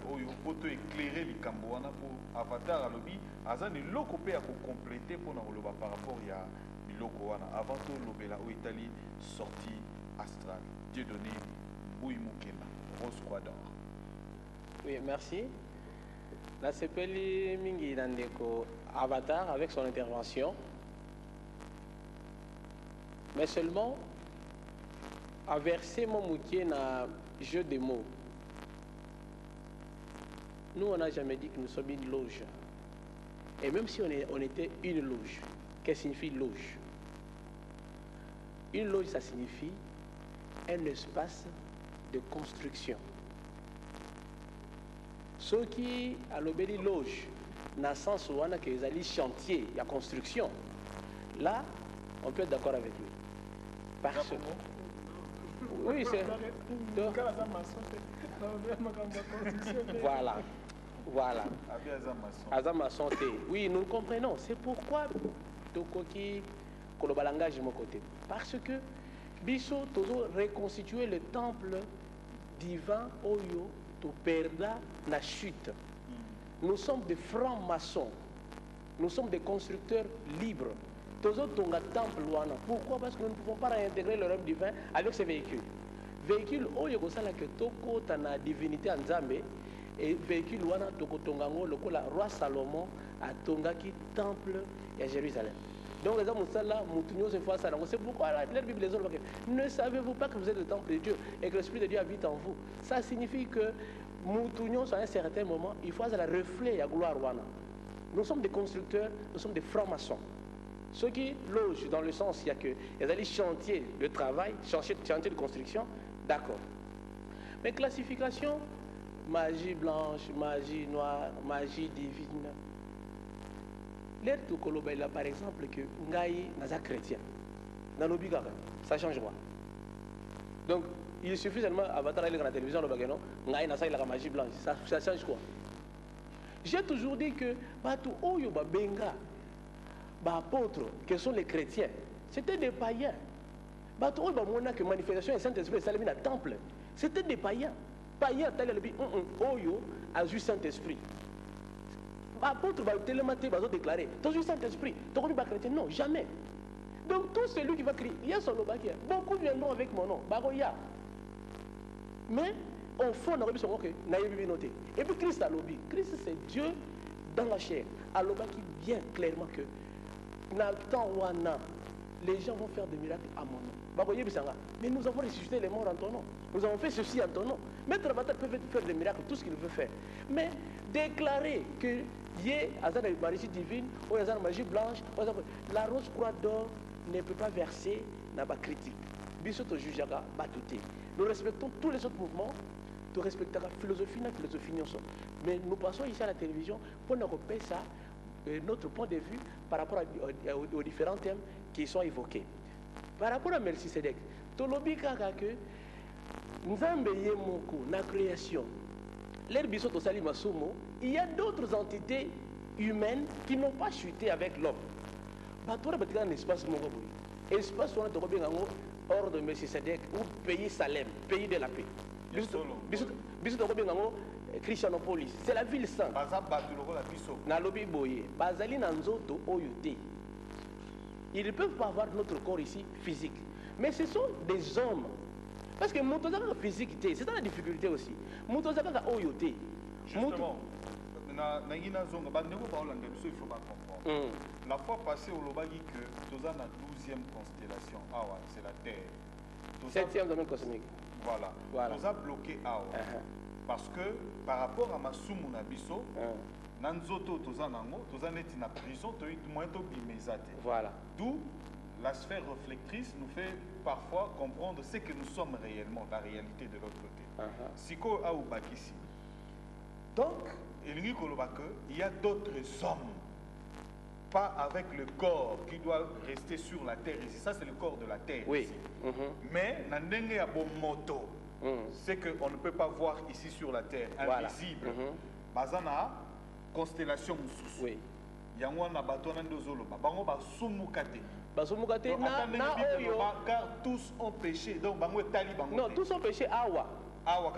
Speaker 1: pour éclairer les Cambouana pour Avatar à Lobi, Azan est l'ocopé à compléter pour nous par rapport à Lokoana. Avant tout, l'Obéla au Italie, sortie astrale. Dieu donné, Bouy Moukena, Rose Croix d'Or.
Speaker 2: Oui, merci. Nasepeli mingi nandeko Avatar avec son intervention, mais seulement à verser mon moutier dans jeu de mots. Nous, on n'a jamais dit que nous sommes une loge. Et même si on était une loge, qu'est-ce que signifie loge? Une loge, ça signifie un espace de construction. Ceux qui, à l'obéli loge, dans le sens où on a des chantiers, il y a construction, là, on peut être d'accord avec lui. Parce que... Oui, c'est... Voilà. Voilà. Azamason. Oui, nous comprenons. C'est pourquoi Tokoki Kolobalangage mon côté. Parce que Biso Tozo reconstituer le temple divin Oyo to perda la chute. Nous sommes des francs-maçons. Nous sommes des constructeurs libres. Tozo Tonga temple Luana. Pourquoi? Parce que nous ne pouvons pas réintégrer le rêve divin avec ces véhicules. Véhicules Oyo Gosala que Toko Tana divinité en Zambé. Et véhicule wana tokotongango lokola roi Salomon a tongaki temple à Jérusalem. Donc les hommes là mutunyo se fois ça. C'est pourquoi la Bible les autres ne savez-vous pas que vous êtes le temple de Dieu et que l'esprit de Dieu habite en vous. Ça signifie que mutunyo à un certain moment il faut la reflet à gloire wana. Nous sommes des constructeurs, nous sommes des francs-maçons. Ceux qui logent dans le sens il y a que il y a des chantiers de travail, chantiers de construction, d'accord. Mais classification magie blanche, magie noire, magie divine. L'air de Kolobela, par exemple, que Ngaï n'a chrétien. Dans l'obligation, ça change quoi? Donc, il suffit seulement Avatar aller dans la télévision, Ngaï n'a la magie blanche. Ça change quoi? J'ai toujours dit que Batu Oyo Benga, apôtres, que sont les chrétiens, c'était des païens. Batu Oyo Mona que manifestation et Saint-Esprit Salamina temple, c'était des païens. Païen Oyo a vu Saint-Esprit. Apôtre va télémater, va déclarer. Tu as vu Saint-Esprit. Tu as vu chrétien? Non, jamais. Donc tout celui qui va crier, il y a son nom. Beaucoup viendront avec mon nom. Baroya. Mais au fond, on a vu son nom que Naïbi noté. Et puis Christ a lobby. Christ c'est Dieu dans la chair. A lobby qui vient clairement que dans le temps où on a, les gens vont faire des miracles à mon nom. Mais nous avons ressuscité les morts en ton nom. Nous avons fait ceci en ton nom. Maître Avatar peut faire des miracles, tout ce qu'il veut faire. Mais déclarer que Yé, Azan a une magie divine, ou Azan a une magie blanche, la rose croix d'or ne peut pas verser dans la critique. Bissoto Jujaga, Batouté. Nous respectons tous les autres mouvements, nous respectons la philosophie, mais nous passons ici à la télévision pour nous repérer ça, notre point de vue par rapport aux différents thèmes qui sont évoqués. Par rapport à Melchisedec, Tolobi Kaka que Nzambe Yemoko, la création, l'herbiso Tosali Masumo, il y a d'autres entités humaines qui n'ont pas chuté avec l'homme. Batora Batika un espace Mogoboui. Espace où on a bien hors de Melchisedec ou pays Salem, pays de la paix. Christianopolis, c'est la ville sainte. Nalobi Boye, Bazali Nanzoto Oyute. Ils ne peuvent pas avoir notre corps ici physique. Mais ce sont des hommes. Parce que Moutozaka physique, c'est dans la difficulté aussi. Moutozaka Oyote.
Speaker 1: Justement, il faut pas comprendre. La fois passée, au Lobagi, que nous avons la 12e constellation. Ah ouais, c'est la Terre.
Speaker 2: 7e domaine cosmique.
Speaker 1: Voilà. Nous avons bloqué Awa. Parce que par rapport à Masumu Nabiso, Nanzoto Tozanango, Tozaneti na prison, voilà. D'où la sphère réflectrice nous fait parfois comprendre ce que nous sommes réellement, la réalité de l'autre côté. Siko Aoubakisi. Donc, il y a d'autres hommes, pas avec le corps qui doit rester sur la terre ici. Ça, c'est le corps de la terre.
Speaker 2: Oui.
Speaker 1: Ici. Mais, Nandenge a bon moto. C'est qu'on ne peut pas voir ici sur la terre, invisible. Bazana, constellation Moussous. Oui. Yangwana Batona Ndozolo, Bango Basumukate.
Speaker 2: Basumukate,
Speaker 1: car tous ont péché. Donc, Bango est tali Bango.
Speaker 2: Non, tous ont péché Awa. Awa,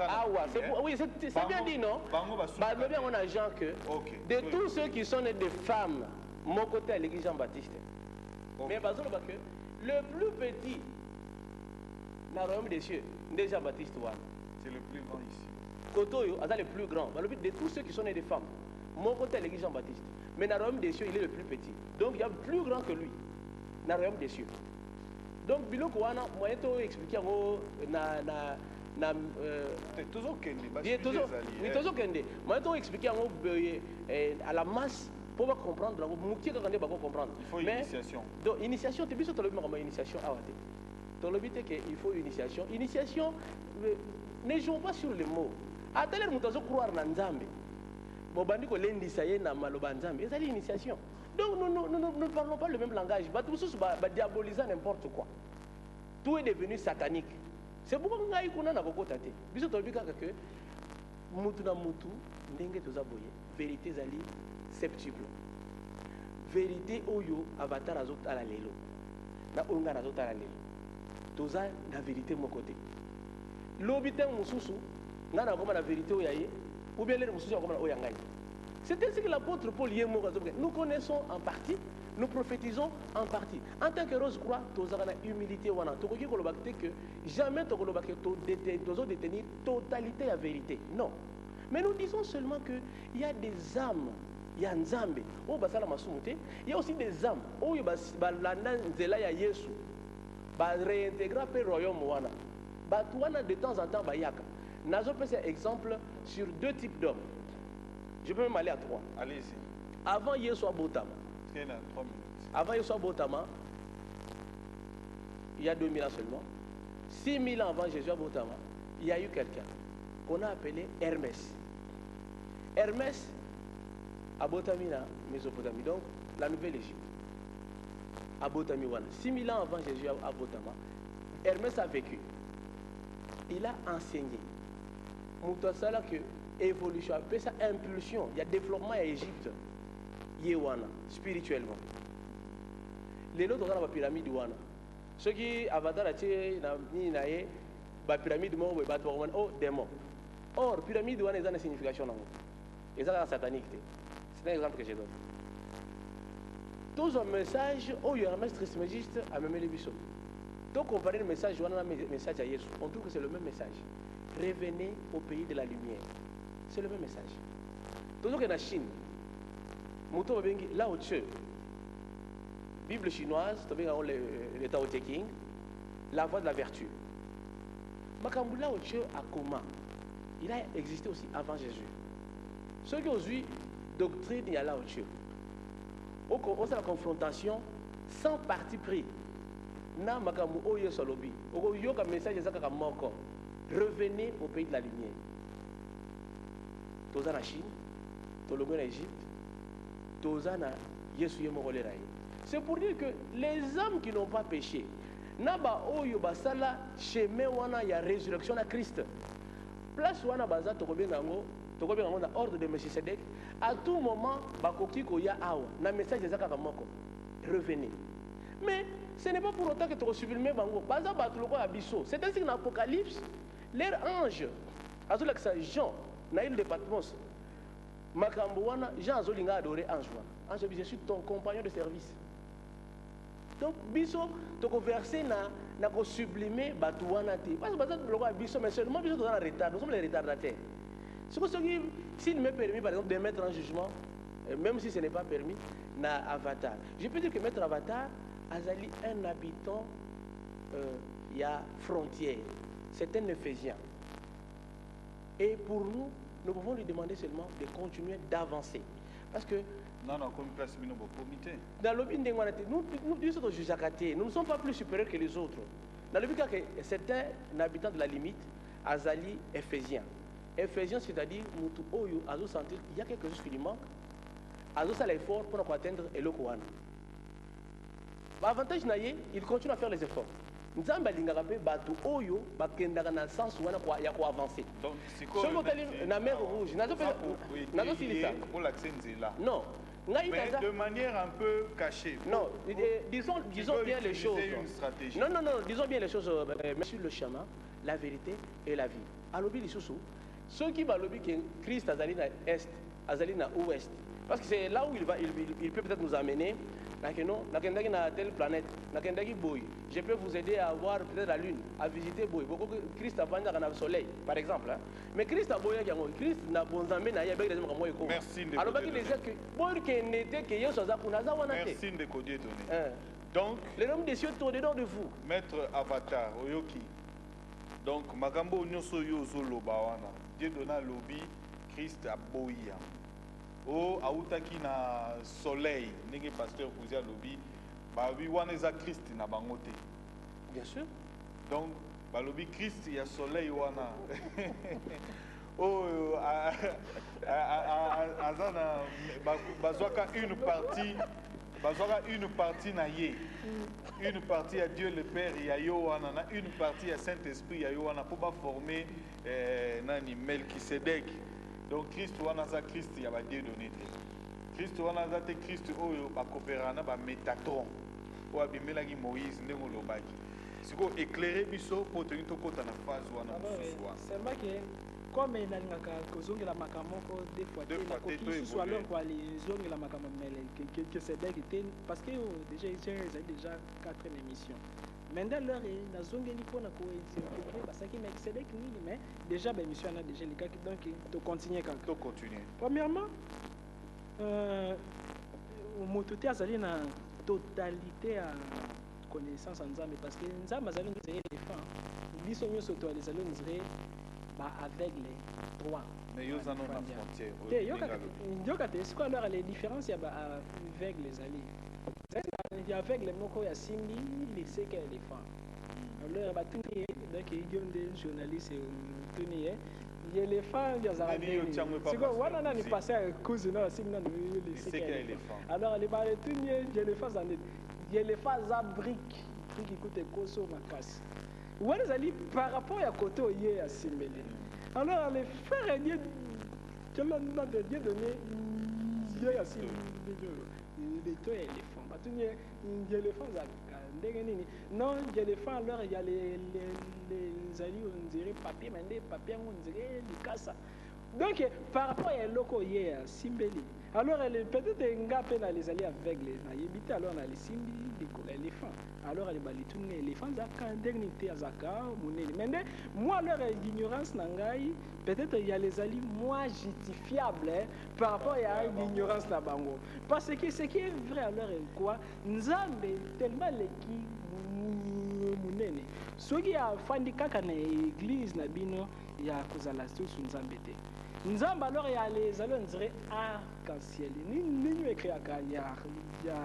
Speaker 2: oui, c'est bien dit, non? Bien, on a Jean que de tous ceux qui sont des femmes, mon côté à l'église Jean-Baptiste. Mais Bazolo, le plus petit dans le royaume des cieux, c'est Jean-Baptiste.
Speaker 1: C'est le plus grand ici.
Speaker 2: Kotoyo, c'est le plus grand. De tous ceux qui sont des femmes. mon côté l'église Jean-Baptiste. Mais dans le royaume des cieux, il est le plus petit. Donc il y a plus grand que lui dans le royaume des cieux. Donc biloko wana moyen to expliquer ngo na
Speaker 1: toujours kende
Speaker 2: oui toujours kende moyen to expliquer ngo à la masse pour comprendre ngo mukti ka kande ba comprendre.
Speaker 1: Il faut initiation.
Speaker 2: Donc initiation te biso to lobi ma initiation awate. To lobi te que il faut initiation. Initiation ne joue pas sur les mots. À tel moment tu croire na Nzambe. Bobandi ko lendisa ye na maloba Nzambe. C'est l'initiation. Donc nous ne parlons pas le même langage. Nous diaboliser n'importe quoi. Tout est devenu satanique. C'est pourquoi nous avons côté. Biso to bika que mutu na mutu ndenge tozaboye. Vérité zali septuple. Vérité oyo avatar azot ala lelo. Na onga azot ala lelo. Toza na vérité mon côté. Lobite mususu ngana koma na vérité oyaye ou bien les mususu koma na oyangani. C'est ainsi que l'apôtre Paul y est mort. Nous connaissons en partie, nous prophétisons en partie. En tant que Rose Croix, nous avons une humilité. Nous avons que jamais nous avons détenir totalité à vérité. Non. Mais nous disons seulement qu'il y a des âmes, il y a Nzambe, il y a aussi des âmes, il y a Yesu, réintégrer le royaume. De temps en temps, nous avons pris un exemple sur 2 types d'hommes. Je peux même aller à 3.
Speaker 1: Allez-y.
Speaker 2: Avant Yesu Botama.
Speaker 1: Il y a 3 minutes.
Speaker 2: Avant Yesu Botama, il y a 2000 ans seulement. 6000 ans avant Jésus Botama, il y a eu quelqu'un qu'on a appelé Hermès. Hermès à Botamina, Mésopotamie, donc la Nouvelle-Égypte. À Botamiwana. 6000 ans avant Jésus à Botama, Hermès a vécu. Il a enseigné. Moutasala que évolution, après ça impulsion, il y a développement à Égypte, Yewana, spirituellement. Les autres ont la pyramide Wana. Ceux qui avatar la pyramide oh démon. Or, pyramide Wana est une signification. Et ça la satanique. C'est un exemple que je donne. Tous un message, oh il y a un maître trismégiste à même les bisous. Donc comparer le message Wana le message à Jésus, on trouve que c'est le même message. Revenez au pays de la lumière. C'est le même message. Toujours que la Chine, là au-dessus, Bible chinoise, le Tao Te Ching, la voie de la vertu. Makambu là au-dessus à comment il a existé aussi avant Jésus. Ceux qui ont eu doctrine, il y a là au-dessus. On a la confrontation sans parti pris. Na makambu oye solobi. Oyo ka message ezaka moko. Revenez au pays de la lumière. Toza na Chine, Tolongo en Égypte, Toza na Yesu Yemoroleraï. C'est pour dire que les âmes qui n'ont pas péché, naba oyo basala chemin wana ya résurrection à Christ. Place wana baza tokobengango na ordre de Melchisedec. À tout moment bakoki koya awa na message ezaka moko. Revenez. Mais ce n'est pas pour autant que tu sublimer bango. Baza batuloko abiso. C'est ainsi que dans l'Apocalypse, leur ange, Jean, na île de Patmos, makambo wana Jean azolinga adoré ange wana. Ange je suis ton compagnon de service. Donc biso to converser na ko sublimer batu wana te. Parce que baza biloko biso mais seulement biso dans retard. Nous sommes les retardataires. S'il me permet par exemple de mettre en jugement, même si ce n'est pas permis, na Avatar. Je peux dire que Maître Avatar azali un habitant il y a frontière. C'est un Ephésien. Et pour nous, nous pouvons lui demander seulement de continuer d'avancer. Parce que
Speaker 1: non, comme place comité.
Speaker 2: Dans le but nous ne sommes pas plus supérieurs que les autres. Dans le but que c'est un habitant de la limite, azali Ephésien. Ephésien, c'est-à-dire qu'il y a quelque chose qui lui manque. Azo ça l'effort pour atteindre le Kohan. L'avantage, il continue à faire les efforts. Nous avons dit batu oyo bakendaka na sens wana ya ko avancer.
Speaker 1: Donc
Speaker 2: c'est la mer rouge.
Speaker 1: Pour l'accès là.
Speaker 2: Non.
Speaker 1: Mais de manière un peu cachée.
Speaker 2: Non, disons bien les choses. Non, disons bien les choses. Sur le chemin, la vérité et la vie. Alobi lisusu, ceux qui va lobi que Christ azali na est, azali na ouest. Parce que c'est là où il peut peut-être nous amener. Nakendaki na telle planète, nakendaki boy. Je peux vous aider à voir peut-être la lune, à visiter boy. Beaucoup Christ a vendu dans le soleil, par exemple. Hein. Mais Christ a boy Christ n'a bon zamé na yabek des gens comme
Speaker 1: Merci de
Speaker 2: alors qu'il disait que boy qui n'était que yo soza kunaza wana te.
Speaker 1: Merci de Dieu donné. Donc
Speaker 2: les hommes des cieux sont dedans de vous.
Speaker 1: Maître Avatar Oyoki. Donc makambo nyonso yo zoloba wana. Dieu donna lobi Christ a boya. O autaki na soleil ndenge pasteur Kouzi alobi babi wana eza Christ na bango te.
Speaker 2: Bien sûr.
Speaker 1: Donc balobi Christ ya soleil wana o azana bazwaka une partie na ye, une partie à Dieu le Père ya yo wana na une partie à Saint-Esprit ya yo wana pour ba former nani Melchisedec. Donc Christ wana za Christ ya ba Dieu donné te. Christ wana za te Christ oyo ba coopérana ba Métatron o abimelaki Moïse ndenge lobaki. Siko éclairer biso pour tenir to kota na phase wana mususu.
Speaker 3: C'est vrai que comme nalingaka kozongela makambo ko des fois na koki soit alors quoi les zongela makambo mele que c'est dès parce que déjà ils ont déjà 4 émissions. Maintenant leur na zongeli pona ko expliquer parce que mais c'est dès nini mais déjà ben émission a déjà les cas donc to continuer quand
Speaker 1: to continuer.
Speaker 3: Premièrement mototé azali na totalité à connaissance en Nzambe parce que Nzambe azali nous éléphant biso nyoso to les allons nous bah avec les trois.
Speaker 1: Mais ils en ont la frontière.
Speaker 3: C'est quoi alors les différences avec les alliés? Il y a avec les moko ya simbi, il sait qu'elle est femme. Alors bah tout est donc il y a des journalistes tout est il y a les femmes il y a ça. C'est quoi voilà on a passé à cause de simbi non il sait qu'elle est femme. Alors les bah tout il y a les femmes il y a les femmes à briques qui coûtent koso makasi. Ouais, les alliés par rapport à côté où il est assimilé. Alors, les frères et Dieu, que l'on a de Dieu donné, Dieu est assimilé. Les deux éléphants. Il y a les femmes. Non, il y a les femmes, alors il y a les alliés, on dirait papier, mais les papiers, on dirait les casses. Donc, par rapport à l'autre, il est assimilé. Alors, peut-être un gars peut les alliés avec les naïbités, alors on a les simbi, l'éléphant. Alors, les balitoun, l'éléphant, ça a une dignité à Zaka, mais moi, leur ignorance, peut-être il y a les alliés moins justifiables par rapport à l'ignorance là-bas. Parce que ce qui est vrai, alors, quoi, Nzambe, tellement l'équipe, mounene. Ce qui a fait kaka na église, Nabino, il y a cause à la source, Nzambe. Nzambe alors il y a les allons dirait arc-en-ciel. Ni écrit à Gagnard, il y a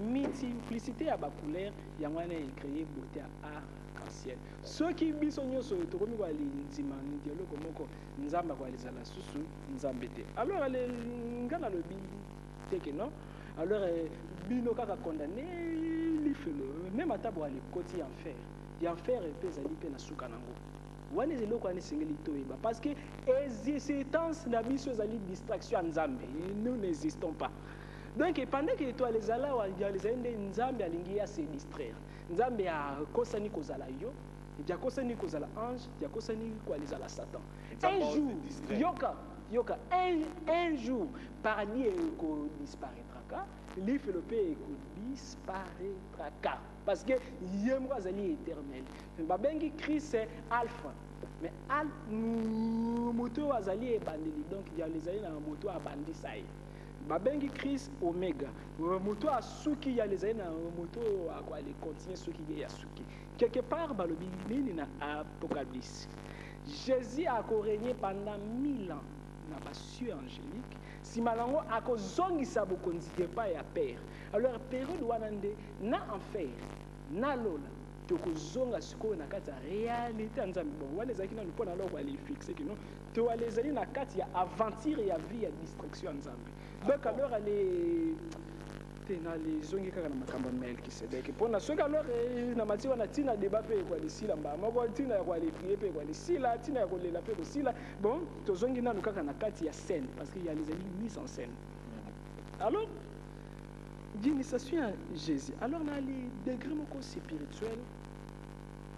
Speaker 3: multiplicité à couleur, il y a moyen de créer beauté à arc-en-ciel. Ceux qui bisogno sur le tour, nous allons dire dialogue comme Nzambe va les aller sous Nzambe. Alors les gars le bi que non. Alors bino kaka condamné même à table aller côté enfer. Il enfer et peut aller pe na sukanango. Parce que l'existence n'a pas de distraction en Nzambe. Nous n'existons pas. Donc pendant que toi les ala il y a les Nzambe alingi à se distraire. Nzambe a kosani kozala yo, il y a kosani kozala ange, il y a kosani kozala Satan. Un jour, yoka un jour paradis disparaîtra. Les Philippins disparaîtra. Parce que Yemro Azali est éternel. Babengi Christ c'est Alpha. Mais Moto Azali est bandeli. Donc il y a les alliés dans Moto à bandi saï. Babengi Christ Omega. Moto à Suki, il y a les alliés dans Moto à quoi les continuer Suki et à Suki. Quelque part, Balobi, il y a Apocalypse. Jésus a régné pendant 1000 ans dans la cieux angélique. Si malango a kozongisa bokonzi pas ya père. Alors période wanande na enfer na lola to kozonga siko na kati ya réalité nzambe bon wale zaki na lupona lo wale fixer que non to wale zali na kati ya aventure ya vie ya distraction nzambe. Donc alors les tena les zongi kaka na makambo Melchisedec pona soki alors na mati wana tina débat pe kwa lisila mba moko tina ya kwa les prier pe kwa lisila tina ya kolela pe kosila bon to zongi na kaka na kati ya scène parce qu'il y a les amis mis en scène. Alors d'initiation à Jésus. Alors on a les degrés spirituels.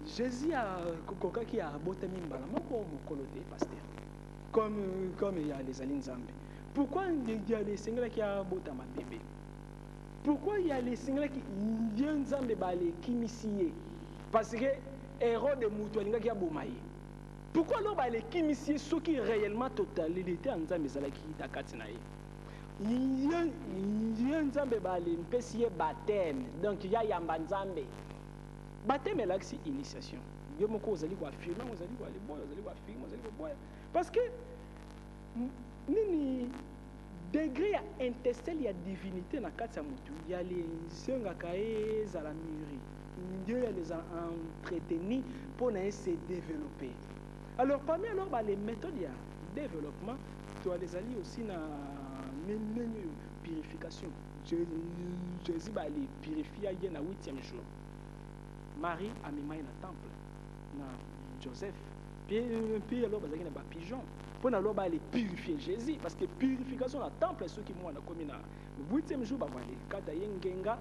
Speaker 3: Jésus a coca qui a boté mimbala moko mokolote pasteur. comme il y a les Alines Zambé. Pourquoi il y a les Singles qui a botama bébé? Pourquoi il y a les Singles qui viennent Zambé balé qui m'y parce que héros de Moutoualinga qui a bomaye. Pourquoi alors les qui m'y ceux qui réellement totalité en Zambé Zalaki Takatinaye? Il y a un Zambé balé, un pessier baptême, donc il y a Yamba Zambé. Baptême est là, c'est initiation. Il y a mon cause, vous allez voir film, vous allez voir les boys, vous allez voir film, vous allez voir boys. Parce que nini degré ya intestel ya divinité na kati ya mutu ya les sengaka ezala mûri Dieu les a entretenus pour se développer. Alors parmi alors les méthodes de développement tu as les alliés aussi na purification. Jésus va les purifier na 8e jour. Marie a mis main na temple na Joseph puis alors bazaki na ba pigeon pour alors les purifier Jésus parce que purification na temple ceux qui moi na commis na 8e jour ba les kata yengenga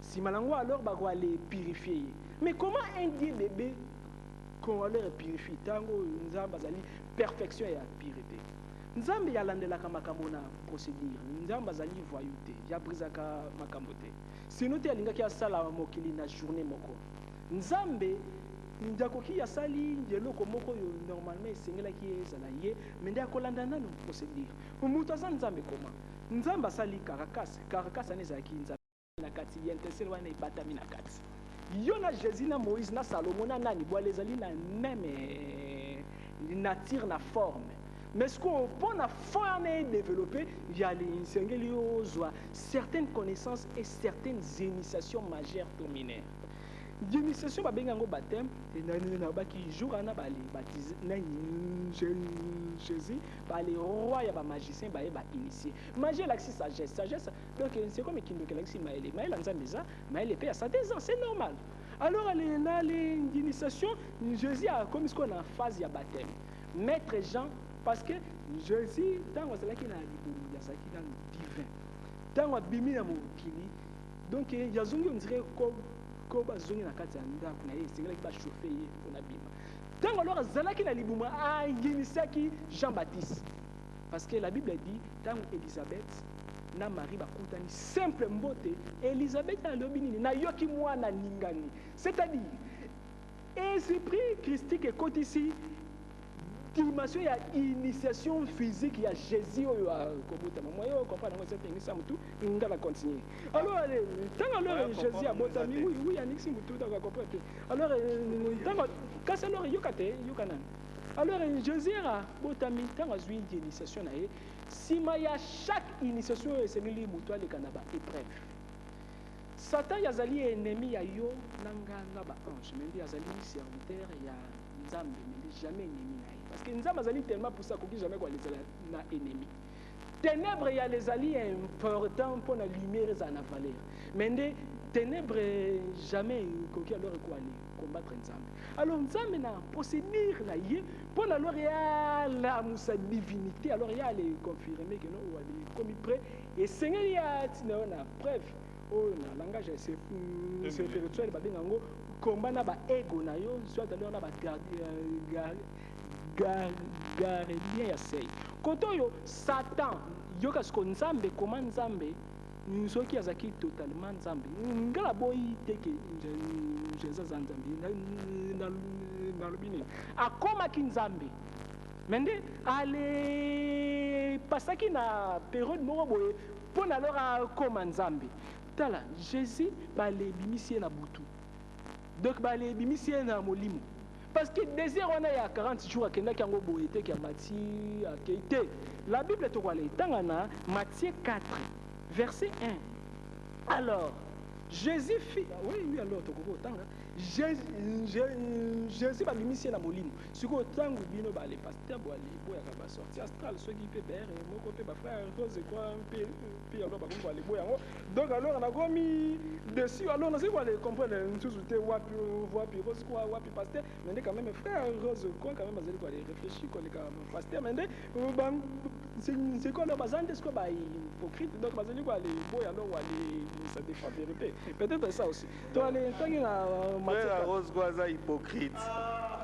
Speaker 3: si malango alors ba les purifier. Mais comment un Dieu bébé qu'on va leur purifier tango nzamba zali perfection et pureté. Nzambe ya landelaka makambo na procédure. Nzamba zali voyouté ya brisaka makambo te. Sinon te alingaki asala mokili na journée moko. Nzambe ndakoki ya sali ndeloko moko yo normalement esengelaki ezala ye mais nde akolanda nano procédure. Mutu aza nzambe koma. Nzambe asali karakasa nezalaki nzambe na kati yentesel wana ebatami na kati. Yo na Jésus na Moïse na Salomon na nani boa lezali na même nature na forme. Mais ce qu'on peut la forme développer, il y a certaines connaissances et certaines initiations majeures dominaires. L'initiation va bien au baptême, et qui jour à baptisé Jésus, les rois et les magiciens va initier. Magie l'axis sagesse, donc c'est comme qui nous l'axis maël, maël en zambeza, maël est payé à sa 10 ans, c'est normal. Alors l'initiation, Jésus a comme ce qu'on a en phase de baptême. Maître Jean, parce que Jésus, tant que c'est là qu'il a divin, tant que bimi na mokili, donc il y a zongi on dirait ko bazongi na kati ya ndako na ye singela ki ba chauffer ye pona bima. Tant que alors zalaki na libuma a yinisaki Jean-Baptiste. Parce que la Bible dit tant Élisabeth na Marie bakutani simple mbote, Élisabeth a lobini na yoki mwana ningani. C'est-à-dire esprit christique est côté ici dimension, il y a initiation physique, il y a Jésus, il y a cette initiation, on va continuer. Alors, Jésus a botami, oui, il y a une initiation, alors, quand c'est alors, alors, Jésus a botami, tant que une initiation, si il y a chaque initiation, c'est le livre, toi, les canabas, épreuve. Satan, il y a un ennemi, il y a yo, nanga, ange, mais il y a un serviteur, il y a Nzambe, mais jamais ennemi. Parce que nous avons tellement pour ça qu'on jamais quoi les ennemis. Ténèbres, il y a les alliés importants pour la lumière et la valeur. Mais les ténèbres, jamais qu'on alors quoi combattre Nzambe. Alors Nzambe na procédure na yé pour alors il y a la sa divinité. Alors il y a les confirmer que nous on comme prêt et Seigneur il y a na preuve oh na langage c'est spirituel ba bengango combat na ba ego na yo soit alors na ba gardien ya sei koto yo Satan yo kasko Nzambe comment Nzambe soki azaki totalement Nzambe ngala boyi teke Jésus Nzambe na lobini akoma ki Nzambe mende ale pasaki na période moko boye pour alors akoma Nzambe tala Jésus ba le bimisie na butu donc ba le bimisie na molimo. Parce que désir on a 40 jours à Kenya qui a été qui a Matthieu. La Bible est au dans Matthieu 4 verset 1. Alors Jésus fit oui alors Jésus va l'initier dans molimo. Ce que tant bino ba les pasteurs ba les boya ba sortir astral ceux qui peut faire mon côté ba frère rose quoi puis alors ba ko les boya. Donc alors on a commis dessus alors on sait quoi les comprendre tout souté wapi rose quoi wapi pasteur mais quand même frère rose quoi quand même azali quoi les réfléchir quoi les pasteur mais c'est quoi le bazan est-ce que ba hypocrite donc bazali quoi les boya alors les ça défend vérité peut-être ça aussi toi les frère Rose Gwaza hypocrite.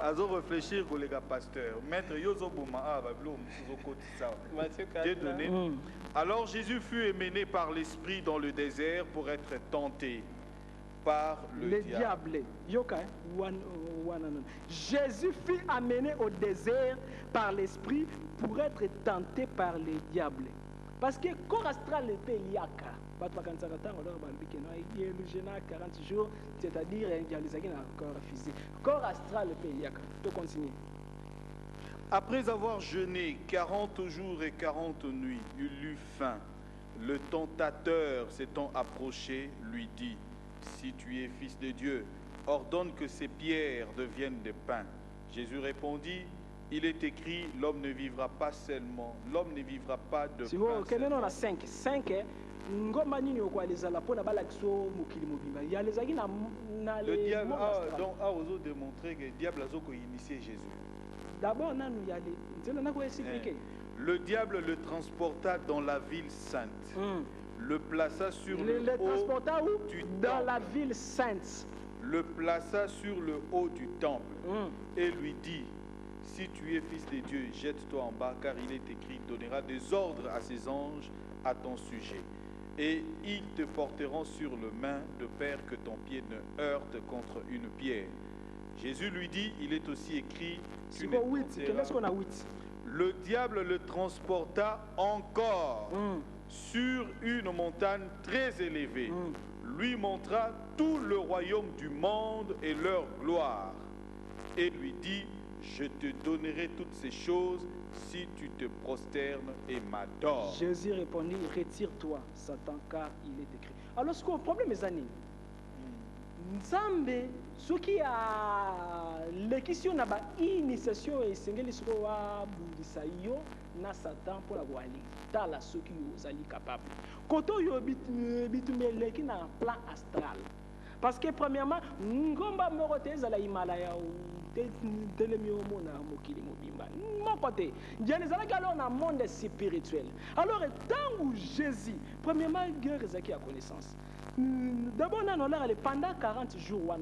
Speaker 1: Azo réfléchir pour les gars pasteurs. Maître Yozo Bouma, ah, Bablo,
Speaker 2: Matthieu
Speaker 1: Dieu
Speaker 2: 4,
Speaker 1: donné. Alors Jésus fut émené par l'Esprit dans le désert pour être tenté par le diable.
Speaker 3: Yoka, Jésus fut amené au désert par l'Esprit pour être tenté par le diable. Parce que corps astral était liaka. Le 40 jours, c'est-à-dire un corps physique. Corps astral était liaka. Tu continues.
Speaker 1: Après avoir jeûné 40 jours et 40 nuits, il eut faim. Le tentateur s'étant approché, lui dit, si tu es fils de Dieu, ordonne que ces pierres deviennent des pains. Jésus répondit, il est écrit, l'homme ne vivra pas seulement, l'homme ne vivra pas de pain seulement.
Speaker 3: On a 5. 5, ngoma nini okwalizala pona balakso mokili mobimba. Ya lezaki na
Speaker 1: le diable donc a osé démontrer que le diable a initié Jésus.
Speaker 3: D'abord nanu ya expliquer.
Speaker 1: Le diable le transporta dans la ville sainte. Le plaça sur le haut du
Speaker 3: dans
Speaker 1: temple.
Speaker 3: la ville sainte.
Speaker 1: Le plaça sur le haut du temple et lui dit, si tu es fils de Dieu, jette-toi en bas, car il est écrit, il donnera des ordres à ses anges à ton sujet. Et ils te porteront sur le main de peur que ton pied ne heurte contre une pierre. Jésus lui dit, il est aussi écrit, tu ne porteras. Le diable le transporta encore sur une montagne très élevée, lui montra tout le royaume du monde et leur gloire, et lui dit, je te donnerai toutes ces choses si tu te prosternes et m'adores.
Speaker 3: Jésus répondit, retire-toi, Satan, car il est écrit. Alors, ce qu'on problème, mes amis, Nzambe, ce qui a l'équision n'a pas initiation et sengeli ce qu'on a boudisayo na Satan pour la voir dans la ce qui vous allez capable. Quand on y a qui na plan astral, parce que premièrement, ngomba morotez à la Himalaya ou telemiomo na mokili mobimba. Mon côté, il y a les alaki alors dans le monde spirituel. Alors tant où Jésus, premièrement, guerre qui a connaissance. D'abord, pendant 40 jours,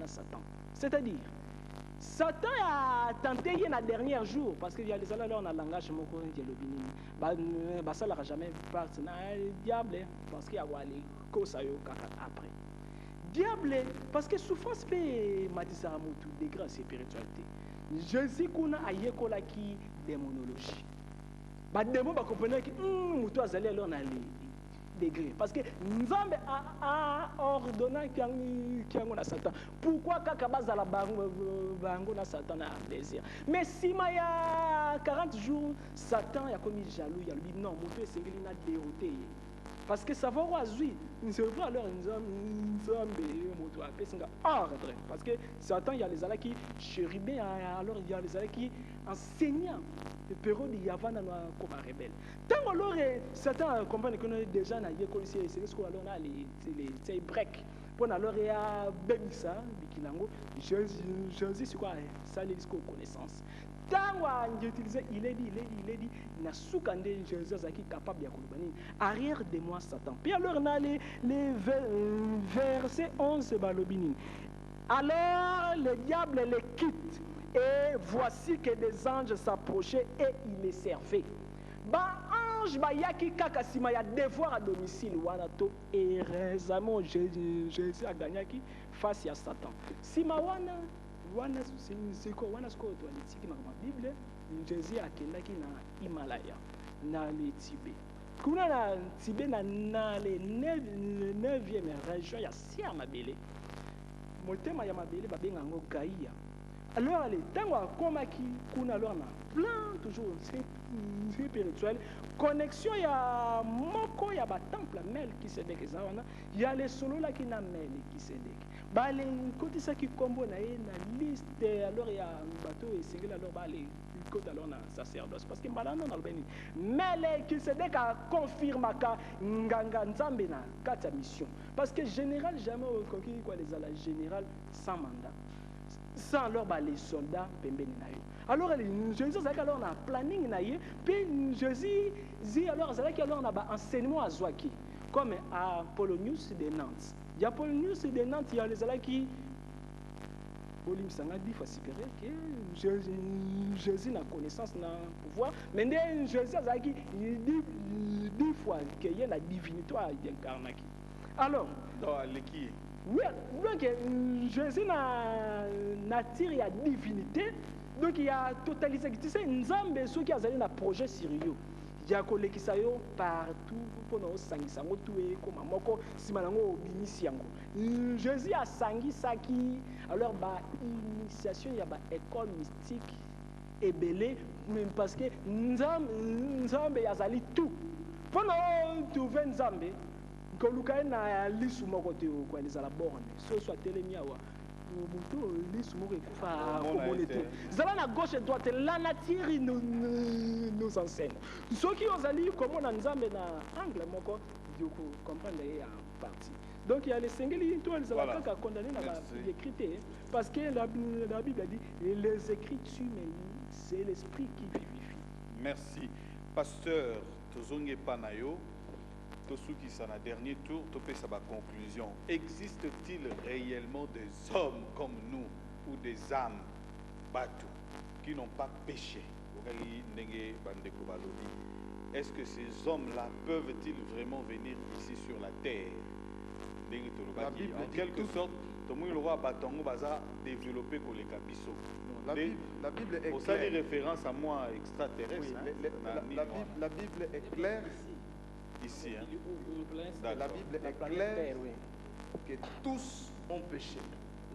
Speaker 3: Satan. C'est-à-dire, Satan a tenté le dernier jour, parce qu'il y a des alliés dans le langage, il ne jamais parti diable, parce qu'il y a des causes après. Diable, parce que souffrance fait des grâces spiritualité. Jésus a yekola qui démonologie. Les démons comprennent que nous allons alors dans degré. Parce que Nzambe a ordonné qu'il y a Satan. Pourquoi Kakabaza la bango na Satan a plaisir? Mais si il y a 40 jours, Satan a commis jaloux, il a dit non, mon Dieu, c'est qu'il a dérouté. Parce que ça va oiser. C'est vrai alors Nzambe, mon Dieu, c'est ordre. Parce que Satan, il y a les alliés qui chérubins, alors il y a les alliés qui enseignent. Le période de Yavana comme un rebelle. Tant que Satan comprend que nous déjà dans l'école ici, c'est ce qu'on a les breaks. Pour alors il y a Bébissa, Bikilango, Jésus, c'est quoi ça les connaissances. Tant qu'on utilise, il est dit, n'a soukande Jésus qui est capable de comprendre. Arrière de moi Satan. Puis alors on a les versets 11 balobini. Alors le diable les quitte. Et voici que des anges s'approchaient et ils les servaient. Ange yaki kakasima ya devoir à domicile wanato et récemment Jésus a gagné qui face à Satan. Sima wana c'est quoi wana ce que tu as dit dans la Bible, Jésus a kendaki na Himalaya na le Tibet. Kuna na Tibet na le 9e région ya Sia Mabele. Motema ya Mabele babenga ngo Gaïa. Alors, tant qu'on a alors plein toujours spirituel, connexion, il y a moko, il y a un temple, mel qui se déque, il y a les solos là qui n'a mel qui se déque. Les côtés ça qui combo na liste, alors il y a un bateau et c'est alors les côtés alors na sacerdoce parce que malano dans le béni. Mais les qui se déque confirme que nganga nzambe na kata mission parce que général jamais coquille quoi les ala général sans mandat. Sans alors les soldats pembeni na yo. Alors Jésus a alors na planning na ye, puis Jésus dit alors ça qui alors na ba enseignement à Zwaki comme à Polonius de Nantes. Il y a Polonius de Nantes, il y a les ala qui bolim sanga 10 fois supérieur que Jésus na connaissance na pouvoir mais Jésus azaki 10 fois que y a la divinité incarnée. Alors
Speaker 1: dans l'équipe.
Speaker 3: Oui, donc Jésus na tire ya divinité donc il y a totalisé tu sais nzambe ceux qui azali na projet sérieux ya kolekisa yo partout mpona osangisa yango tu ekoma moko nsima nango obimisi yango. Jésus asangisaki alors initiation ya école mystique ebele parce que nzambe azali tout mpona trouve nzambe koluka na lisu moko te okoalisa la borne so atelemi awa moto lisu moko ekufa komone te zala na gauche et droite la nature nous enseigne soki ozali komona nzambe na angle moko comprendre ye ya partie donc il y a les sengeli to ezala kaka condamné na écrit parce que la Bible a dit les écritures c'est l'esprit qui vivifie.
Speaker 1: Merci pasteur tozonge panayo. Tosuki sana dernier tour, topé sa conclusion. Existe-t-il réellement des hommes comme nous ou des âmes bateaux qui n'ont pas péché? Est-ce que ces hommes-là peuvent-ils vraiment venir ici sur la terre? En quelque sorte, le roi Batongo Baza développé pour les Kabiso.
Speaker 4: La Bible est claire.
Speaker 1: Pour ça, des références à moi extraterrestre.
Speaker 4: Oui, la Bible est claire.
Speaker 1: Ici, hein.
Speaker 4: La Bible est claire que tous ont péché.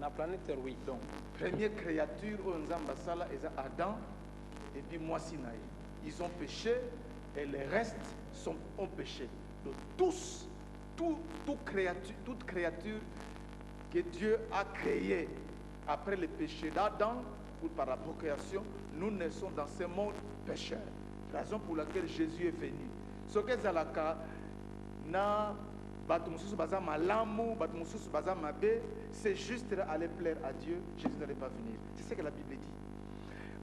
Speaker 2: La planète Terre, oui.
Speaker 4: Donc, première créature, Onzambasala, et Adam, et puis moi Sinaï. Ils ont péché et les restes ont péché. Donc, toute créature que Dieu a créée après le péché d'Adam, ou par la procréation, nous naissons dans ce monde pécheur. Raison pour laquelle Jésus est venu. Ce que Zalaka na batumususu baza malamu batumususu baza mabe, c'est juste aller plaire à Dieu. Jésus n'allait pas venir. C'est ce que la Bible dit.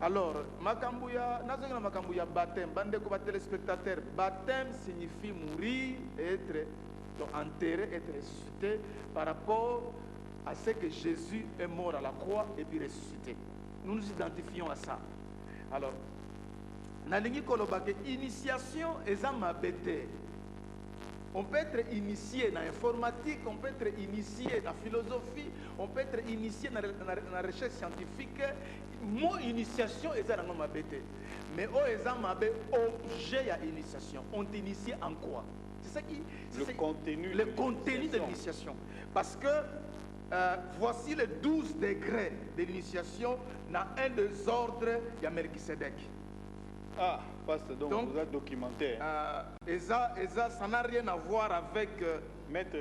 Speaker 4: Alors, makambuya nazongena makambuya baptême bande ko ba téléspectateurs, baptême signifie mourir, être enterré, être ressuscité par rapport à ce que Jésus est mort à la croix et puis ressuscité. Nous nous identifions à ça. Alors nalingi kolobake initiation eza mabete. On peut être initié dans l'informatique, on peut être initié dans la philosophie, on peut être initié dans la recherche scientifique. Mon initiation eza dans mabete. Mais o eza mabe objet ya initiation. On t'initie en quoi? C'est ça qui
Speaker 1: le contenu
Speaker 4: de l'initiation. Parce que voici les 12 degrés de l'initiation dans un des ordres de Melchisedec.
Speaker 1: Ah, pasteur, donc vous êtes documentaire.
Speaker 4: Ça n'a rien à voir avec...
Speaker 1: Maître,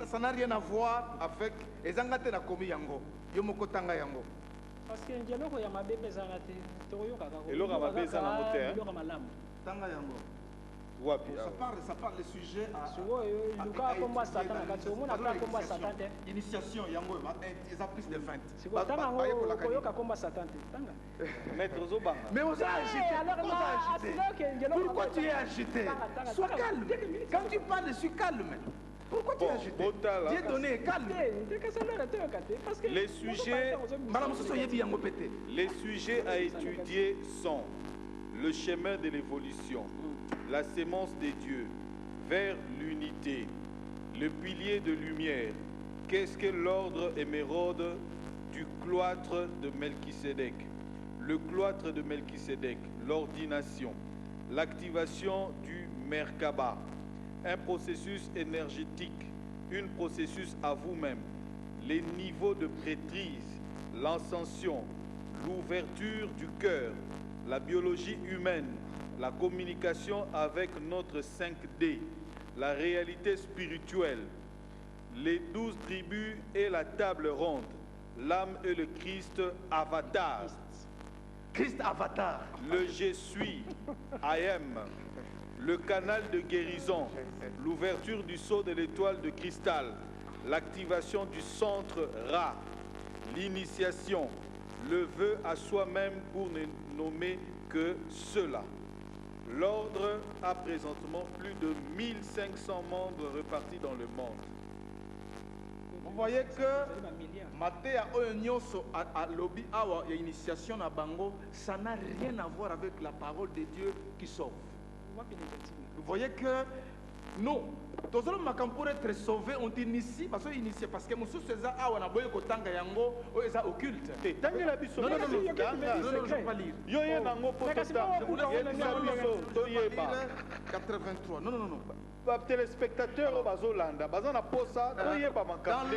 Speaker 4: ça n'a rien à voir avec... Ezangate na komi yango. Yomoko tanga yango.
Speaker 3: Parce que dialogue ya mabe bezangate. Toyo kaka.
Speaker 1: Eloko mabe ezanga moteur.
Speaker 3: Eloko malamu.
Speaker 4: Tanga yango. Ça parle le sujet à initiation yango ils ont plus de 20.
Speaker 1: Maître Zobanga.
Speaker 4: Mais on a agité. Pourquoi tu es agité? Sois calme. Quand tu parles, je suis calme. Pourquoi tu es agité? Dieu donné calme.
Speaker 1: Les sujets à étudier sont le chemin de l'évolution, la sémence des dieux vers l'unité, le pilier de lumière. Qu'est-ce que l'ordre émeraude du cloître de Melchisédek? Le cloître de Melchisédek, l'ordination, l'activation du Merkaba, un processus énergétique, un processus à vous-même, les niveaux de prêtrise, l'ascension, l'ouverture du cœur, la biologie humaine, la communication avec notre 5D, la réalité spirituelle, les 12 tribus et la table ronde, l'âme et le Christ avatar.
Speaker 4: Christ avatar.
Speaker 1: Le je suis, I am, le canal de guérison, l'ouverture du sceau de l'étoile de cristal, l'activation du centre Ra, l'initiation, le vœu à soi-même pour ne nommer que cela. L'ordre a présentement plus de 1500 membres repartis dans le monde.
Speaker 4: voyez que Matéa Oyonyoso à lobby awa et initiation à Bango, ça n'a rien à voir avec la parole de Dieu qui sauve. Vous voyez que nous, tous les gens pour être sauvés, on initie parce que nous sommes awa na boye kotanga yango eza occulte. Non, je ne vais pas lire.
Speaker 1: Yo ye nango potota.
Speaker 4: Je vous laisse lire 83. Non.
Speaker 1: Téléspectateurs bazolanda bazana posa toyeba makambo.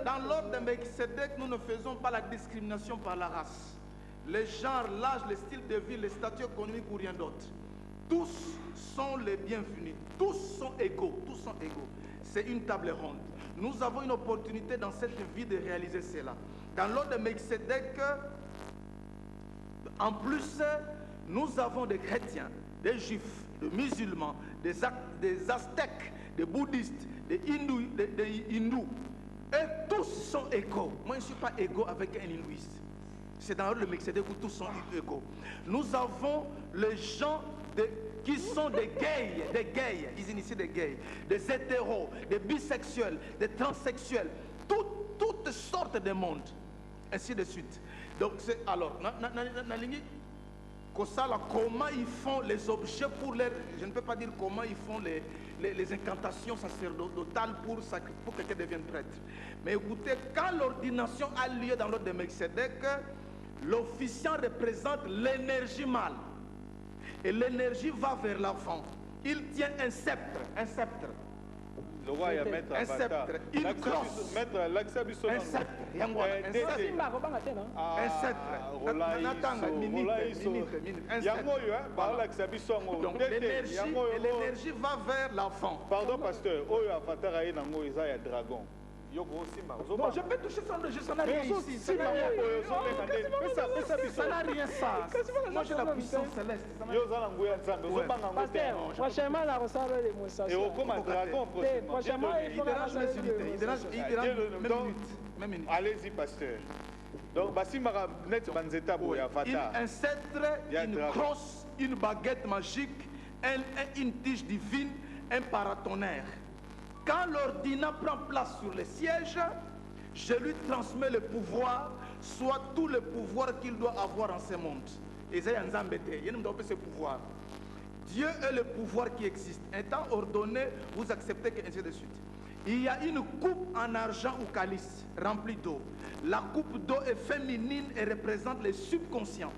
Speaker 4: Dans l'ordre de Melchisédek, nous ne faisons pas la discrimination par la race, les genres, l'âge, le style de vie, les statuts économiques ou rien d'autre. Tous sont les bienvenus, tous sont égaux, C'est une table ronde. Nous avons une opportunité dans cette vie de réaliser cela. Dans l'ordre de Melchisédek, en plus, nous avons des chrétiens, des juifs, des musulmans, des aztèques, des bouddhistes, des hindous. Et tous sont égaux. Moi, je ne suis pas égaux avec un hindouiste. C'est dans le Melchisédek où tous sont égaux. Nous avons les gens qui sont des gays, ils initient des gays, des hétéros, des bisexuels, des transsexuels, toutes sortes de mondes, ainsi de suite. Donc, alors, comment ils font les objets pour les... Je ne peux pas dire comment ils font les incantations sacerdotales pour que quelqu'un devienne prêtre. Mais écoutez, quand l'ordination a lieu dans l'ordre de Melchisédek, l'officiant représente l'énergie mâle. Et l'énergie va vers l'enfant. Il tient un sceptre.
Speaker 1: Le roi a mettre
Speaker 4: un sceptre, une crosse. Un sceptre. Donc l'énergie va vers l'enfant.
Speaker 1: Pardon, pasteur. Oyo avatar aye nango eza ya dragon.
Speaker 4: Bon, je peux toucher son registre, ça n'a rien ici. Ça n'a rien ça. Moi, j'ai la puissance céleste.
Speaker 3: Pasteur, prochainement, la recevra les mots.
Speaker 1: Et au comme un dragon,
Speaker 3: prochainement, il faut
Speaker 4: même minute.
Speaker 1: Allez-y, pasteur. Donc,
Speaker 4: un sceptre, une crosse, une baguette magique, une tige divine, un paratonnerre. Quand l'ordinat prend place sur le siège, je lui transmets le pouvoir, soit tout le pouvoir qu'il doit avoir en ce monde. Et c'est un zambété, il nous ce pouvoir. Dieu est le pouvoir qui existe. Étant ordonné, vous acceptez que ainsi de suite. Il y a une coupe en argent ou calice remplie d'eau. La coupe d'eau est féminine et représente le subconscient,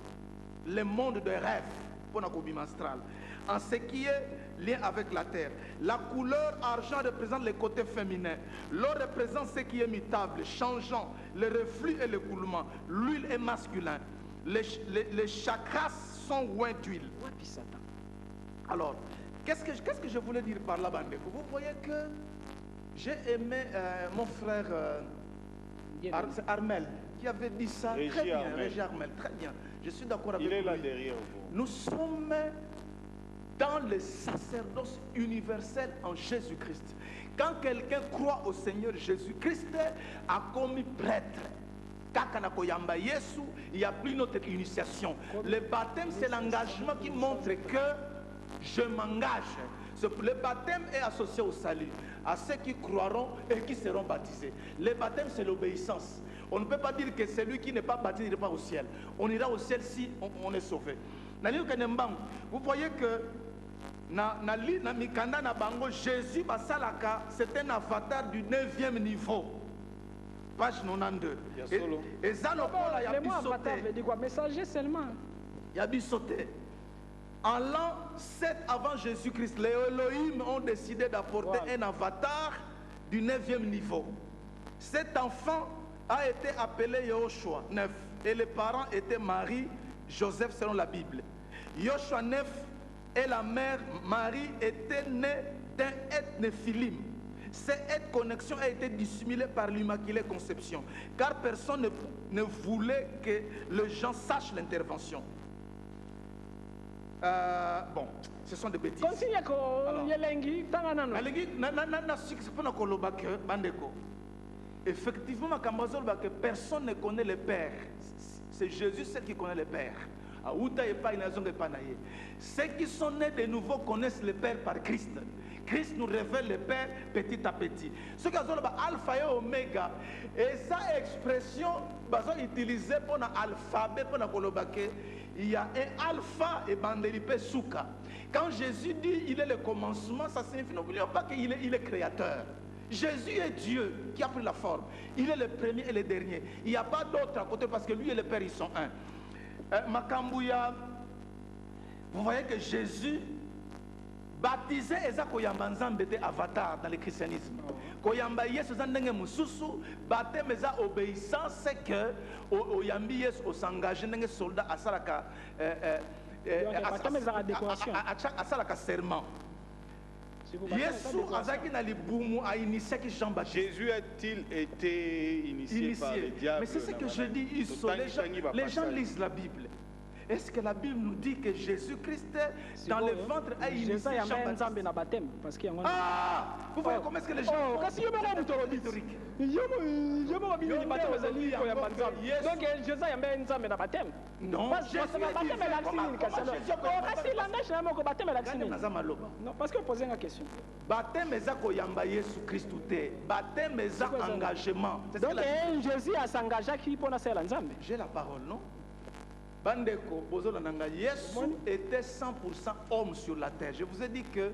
Speaker 4: le monde de rêve, pour la coupe astral. En ce qui est lien avec la terre. La couleur argent représente le côté féminin. L'eau représente ce qui est mutable, changeant, le reflux et l'écoulement. L'huile est masculin. Les chakras sont oints d'huile. Alors, qu'est-ce que je voulais dire par là, Bandeko? Vous voyez que j'ai aimé mon frère Armel, qui avait dit ça très bien. Régis Armel, très bien. Je suis d'accord avec lui.
Speaker 1: Il est là derrière vous.
Speaker 4: Nous sommes dans le sacerdoce universel en Jésus-Christ. Quand quelqu'un croit au Seigneur Jésus-Christ, a commis prêtre. Il n'y a plus notre initiation. Le baptême, c'est l'engagement qui montre que je m'engage. Le baptême est associé au salut, à ceux qui croiront et qui seront baptisés. Le baptême, c'est l'obéissance. On ne peut pas dire que celui qui n'est pas baptisé n'ira pas au ciel. On ira au ciel si on est sauvé. Vous voyez que Jésus, c'est un avatar du 9e niveau. Page 92. Et ça, il y a
Speaker 3: messager seulement.
Speaker 4: Il y a sauté. En l'an 7 avant Jésus-Christ, les Elohim ont décidé d'apporter un avatar du 9e niveau. Cet enfant a été appelé Yoshua 9 et les parents étaient Marie, Joseph selon la Bible. Yoshua 9 et la mère Marie étaient nés d'un ethne-philim. Cette connexion a été dissimulée par l'Immaculée Conception, car personne ne voulait que les gens sachent l'intervention. Bon, ce sont des bêtises. Effectivement, personne ne connaît le Père. C'est Jésus seul qui connaît le Père. Ceux qui sont nés de nouveau connaissent le Père par Christ. Christ nous révèle le Père petit à petit. Ce que nous alpha et oméga, et sa expression, nous utilisée pour l'alphabet, pour le il y a un alpha et bandelipe souka. Quand Jésus dit il est le commencement, ça signifie, n'oublions pas qu'il est créateur. Jésus est Dieu qui a pris la forme. Il est le premier et le dernier. Il n'y a pas d'autre à côté parce que lui et le Père, ils sont un. Makambouya, vous voyez que Jésus baptisé Eza Koyamba Nzambe te avatar dans le christianisme. Koyamba Yesu Zandenge Mususu, baptême Eza obéissance, c'est que Oyambi Yesu s'engage dans soldat à Salaka. À Salaka serment. Yesu Azaki na libumu a initié qui Jean-Baptiste.
Speaker 1: Jésus a-t-il été initié par le diable?
Speaker 4: Mais c'est ce que je dis, les gens lisent la Bible. Est-ce que la Bible nous dit que Jésus-Christ dans le ventre a initié Jean-Baptiste? Ah, vous voyez comment est-ce que les gens non,
Speaker 3: non, parce que vous posez une question.
Speaker 4: Baptême est koyamba Yesu Christ baptême est engagement.
Speaker 3: Donc Jésus a s'engagé qui pour faire l'ensemble.
Speaker 4: J'ai la parole, non? Bandeko, Yesu était 100% homme sur la terre. Je vous ai dit que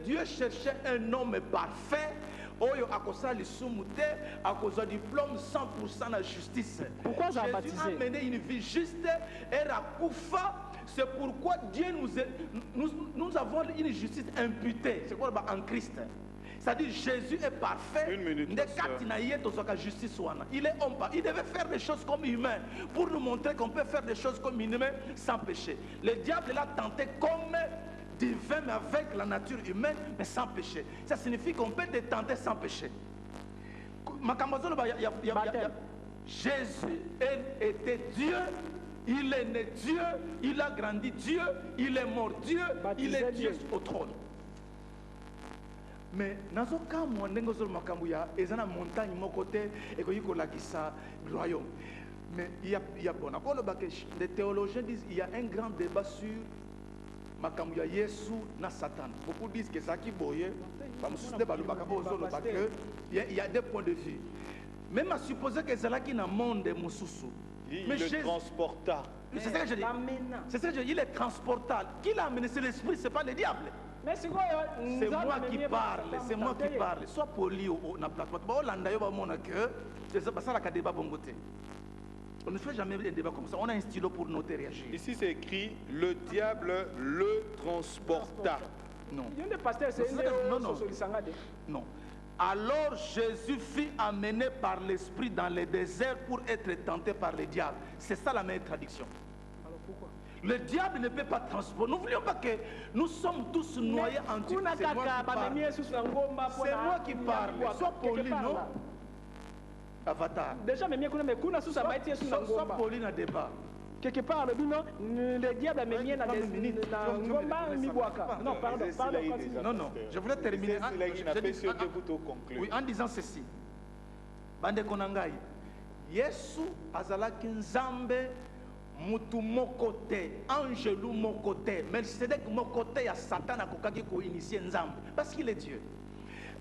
Speaker 4: Dieu cherchait un homme parfait. Oyo akosa lisumute, akosa diplôme 100% la justice.
Speaker 3: Pourquoi j'ai baptisé?
Speaker 4: Jésus a mené une vie juste et rakufa. C'est pourquoi Dieu nous avons une justice imputée. C'est quoi en Christ? C'est-à-dire Jésus est parfait.
Speaker 1: Une minute.
Speaker 4: Il est homme. Il devait faire des choses comme humain pour nous montrer qu'on peut faire des choses comme humain sans péché. Le diable l'a tenté comme divin, mais avec la nature humaine, mais sans péché. Ça signifie qu'on peut te tenter sans péché. Jésus était Dieu. Il est né Dieu, il a grandi Dieu, il est mort Dieu, il est Dieu au trône. Mais dans ce cas, moi, il y a une montagne mon côté et qu'il y a un royaume. Mais il y a les théologiens disent qu'il y a un grand débat sur Makamouya Yesu na Satan. Beaucoup disent que ça qui boye, il y a des points de vue. Même à supposer que c'est là qui dans le monde Moussoussou.
Speaker 1: Il le transporta.
Speaker 4: C'est ça que je dis. C'est ça que je dis. Il est transportable. Qui l'a amené? C'est l'esprit, c'est pas le diable.
Speaker 3: C'est
Speaker 4: moi qui parle, c'est moi qui parle. Sois poli au na plateau. On ne fait jamais un débat comme ça. On a un stylo pour noter, réagir.
Speaker 1: Ici c'est écrit le diable le transporta.
Speaker 4: Non.
Speaker 3: Non.
Speaker 4: Alors Jésus fut amené par l'esprit dans le désert pour être tenté par le diable. C'est ça la meilleure traduction.
Speaker 3: Alors pourquoi?
Speaker 4: Le diable ne peut pas transporter. N'oublions pas que nous sommes tous noyés en Dieu. C'est moi qui parle. Sois poli, non? Avatar.
Speaker 3: Déjà, mais
Speaker 4: sois poli dans le débat.
Speaker 3: Quelque part, le diable a mis dans non, pardon.
Speaker 4: Non, je voulais terminer. Oui, en disant ceci. Bande konangai. Yesu azalaki nzambe mutu mokote, angelu mokote, Melchizedek mokote ya Satan akokaki ko initier nzambe parce qu'il est Dieu.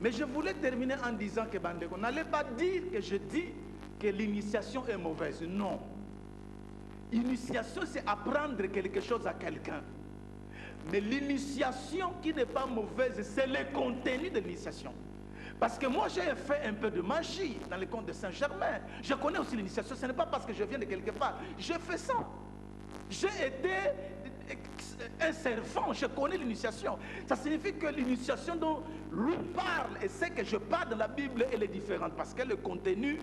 Speaker 4: Mais je voulais terminer en disant que Bandeko, n'allez pas dire que je dis que l'initiation est mauvaise. Non. Initiation, c'est apprendre quelque chose à quelqu'un. Mais l'initiation qui n'est pas mauvaise, c'est le contenu de l'initiation. Parce que moi, j'ai fait un peu de magie dans le conte de Saint-Germain. Je connais aussi l'initiation. Ce n'est pas parce que je viens de quelque part. J'ai fait ça. J'ai été un servant. Je connais l'initiation. Ça signifie que l'initiation dont lui parle et ce que je parle de la Bible, elle est différente. Parce que le contenu...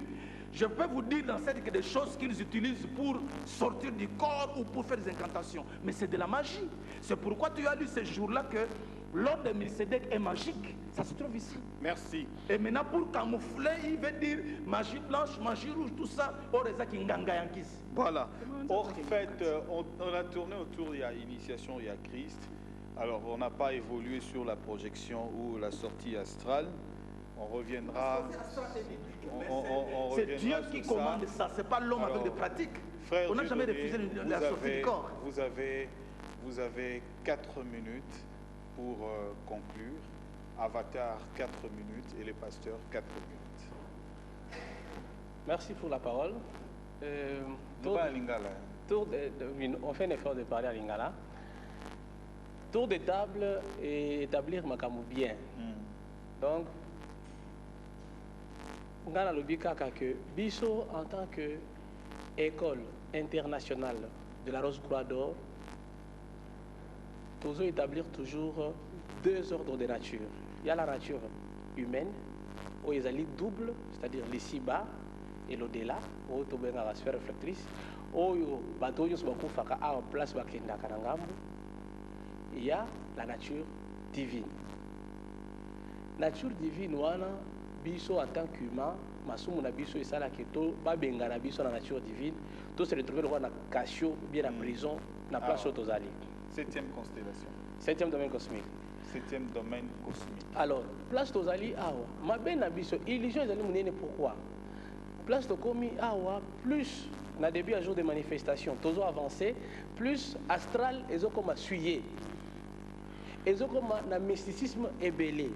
Speaker 4: Je peux vous dire dans cette que des choses qu'ils utilisent pour sortir du corps ou pour faire des incantations. Mais c'est de la magie. C'est pourquoi tu as lu ce jour-là que l'ordre de Melchizedek est magique. Ça se trouve ici.
Speaker 1: Merci.
Speaker 4: Et maintenant pour camoufler, il veut dire magie blanche, magie rouge, tout ça.
Speaker 1: Voilà. En fait, on a tourné autour, il y a initiation, il y a Christ. Alors on n'a pas évolué sur la projection ou la sortie astrale. On reviendra.
Speaker 4: C'est Dieu qui commande ça, c'est pas l'homme avec des pratiques.
Speaker 1: Frère,
Speaker 4: on n'a jamais refusé la sortie du corps.
Speaker 1: Vous avez 4 minutes pour conclure. Avatar 4 minutes et les pasteurs 4 minutes.
Speaker 2: Merci pour la parole. On fait un effort de parler à Lingala. Tour de table et établir Makamou bien. Donc, on a le que Bisso, en tant qu'école internationale de la Rose-Croix d'Or, nous devons établir toujours 2 ordres de nature. Il y a la nature humaine, où il y a les doubles, c'est-à-dire l'ici-bas et l'au-delà, où il y a la sphère réflectrice, où il y a la nature divine. Nature divine, biso en tant qu'humain, masumu na biso esala ke to babenga na biso na nature divine, to se retrouver dans la Cassio, bien la prison, na place au Tozali.
Speaker 1: 7e constellation.
Speaker 2: 7e domaine cosmique.
Speaker 1: 7e domaine cosmique.
Speaker 2: Alors, place Tozali awa, ma ben na biso, illusion ezali munene pourquoi? Place Tokomi awa, plus na début à jour de manifestation, tozo avancé, plus astral ezo comme suyer. Ezo comme na mysticisme ébélé.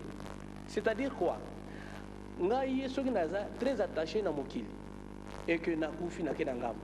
Speaker 2: C'est-à-dire quoi? Ngai soki naza très attaché na mokili et que na kufi na kenangam.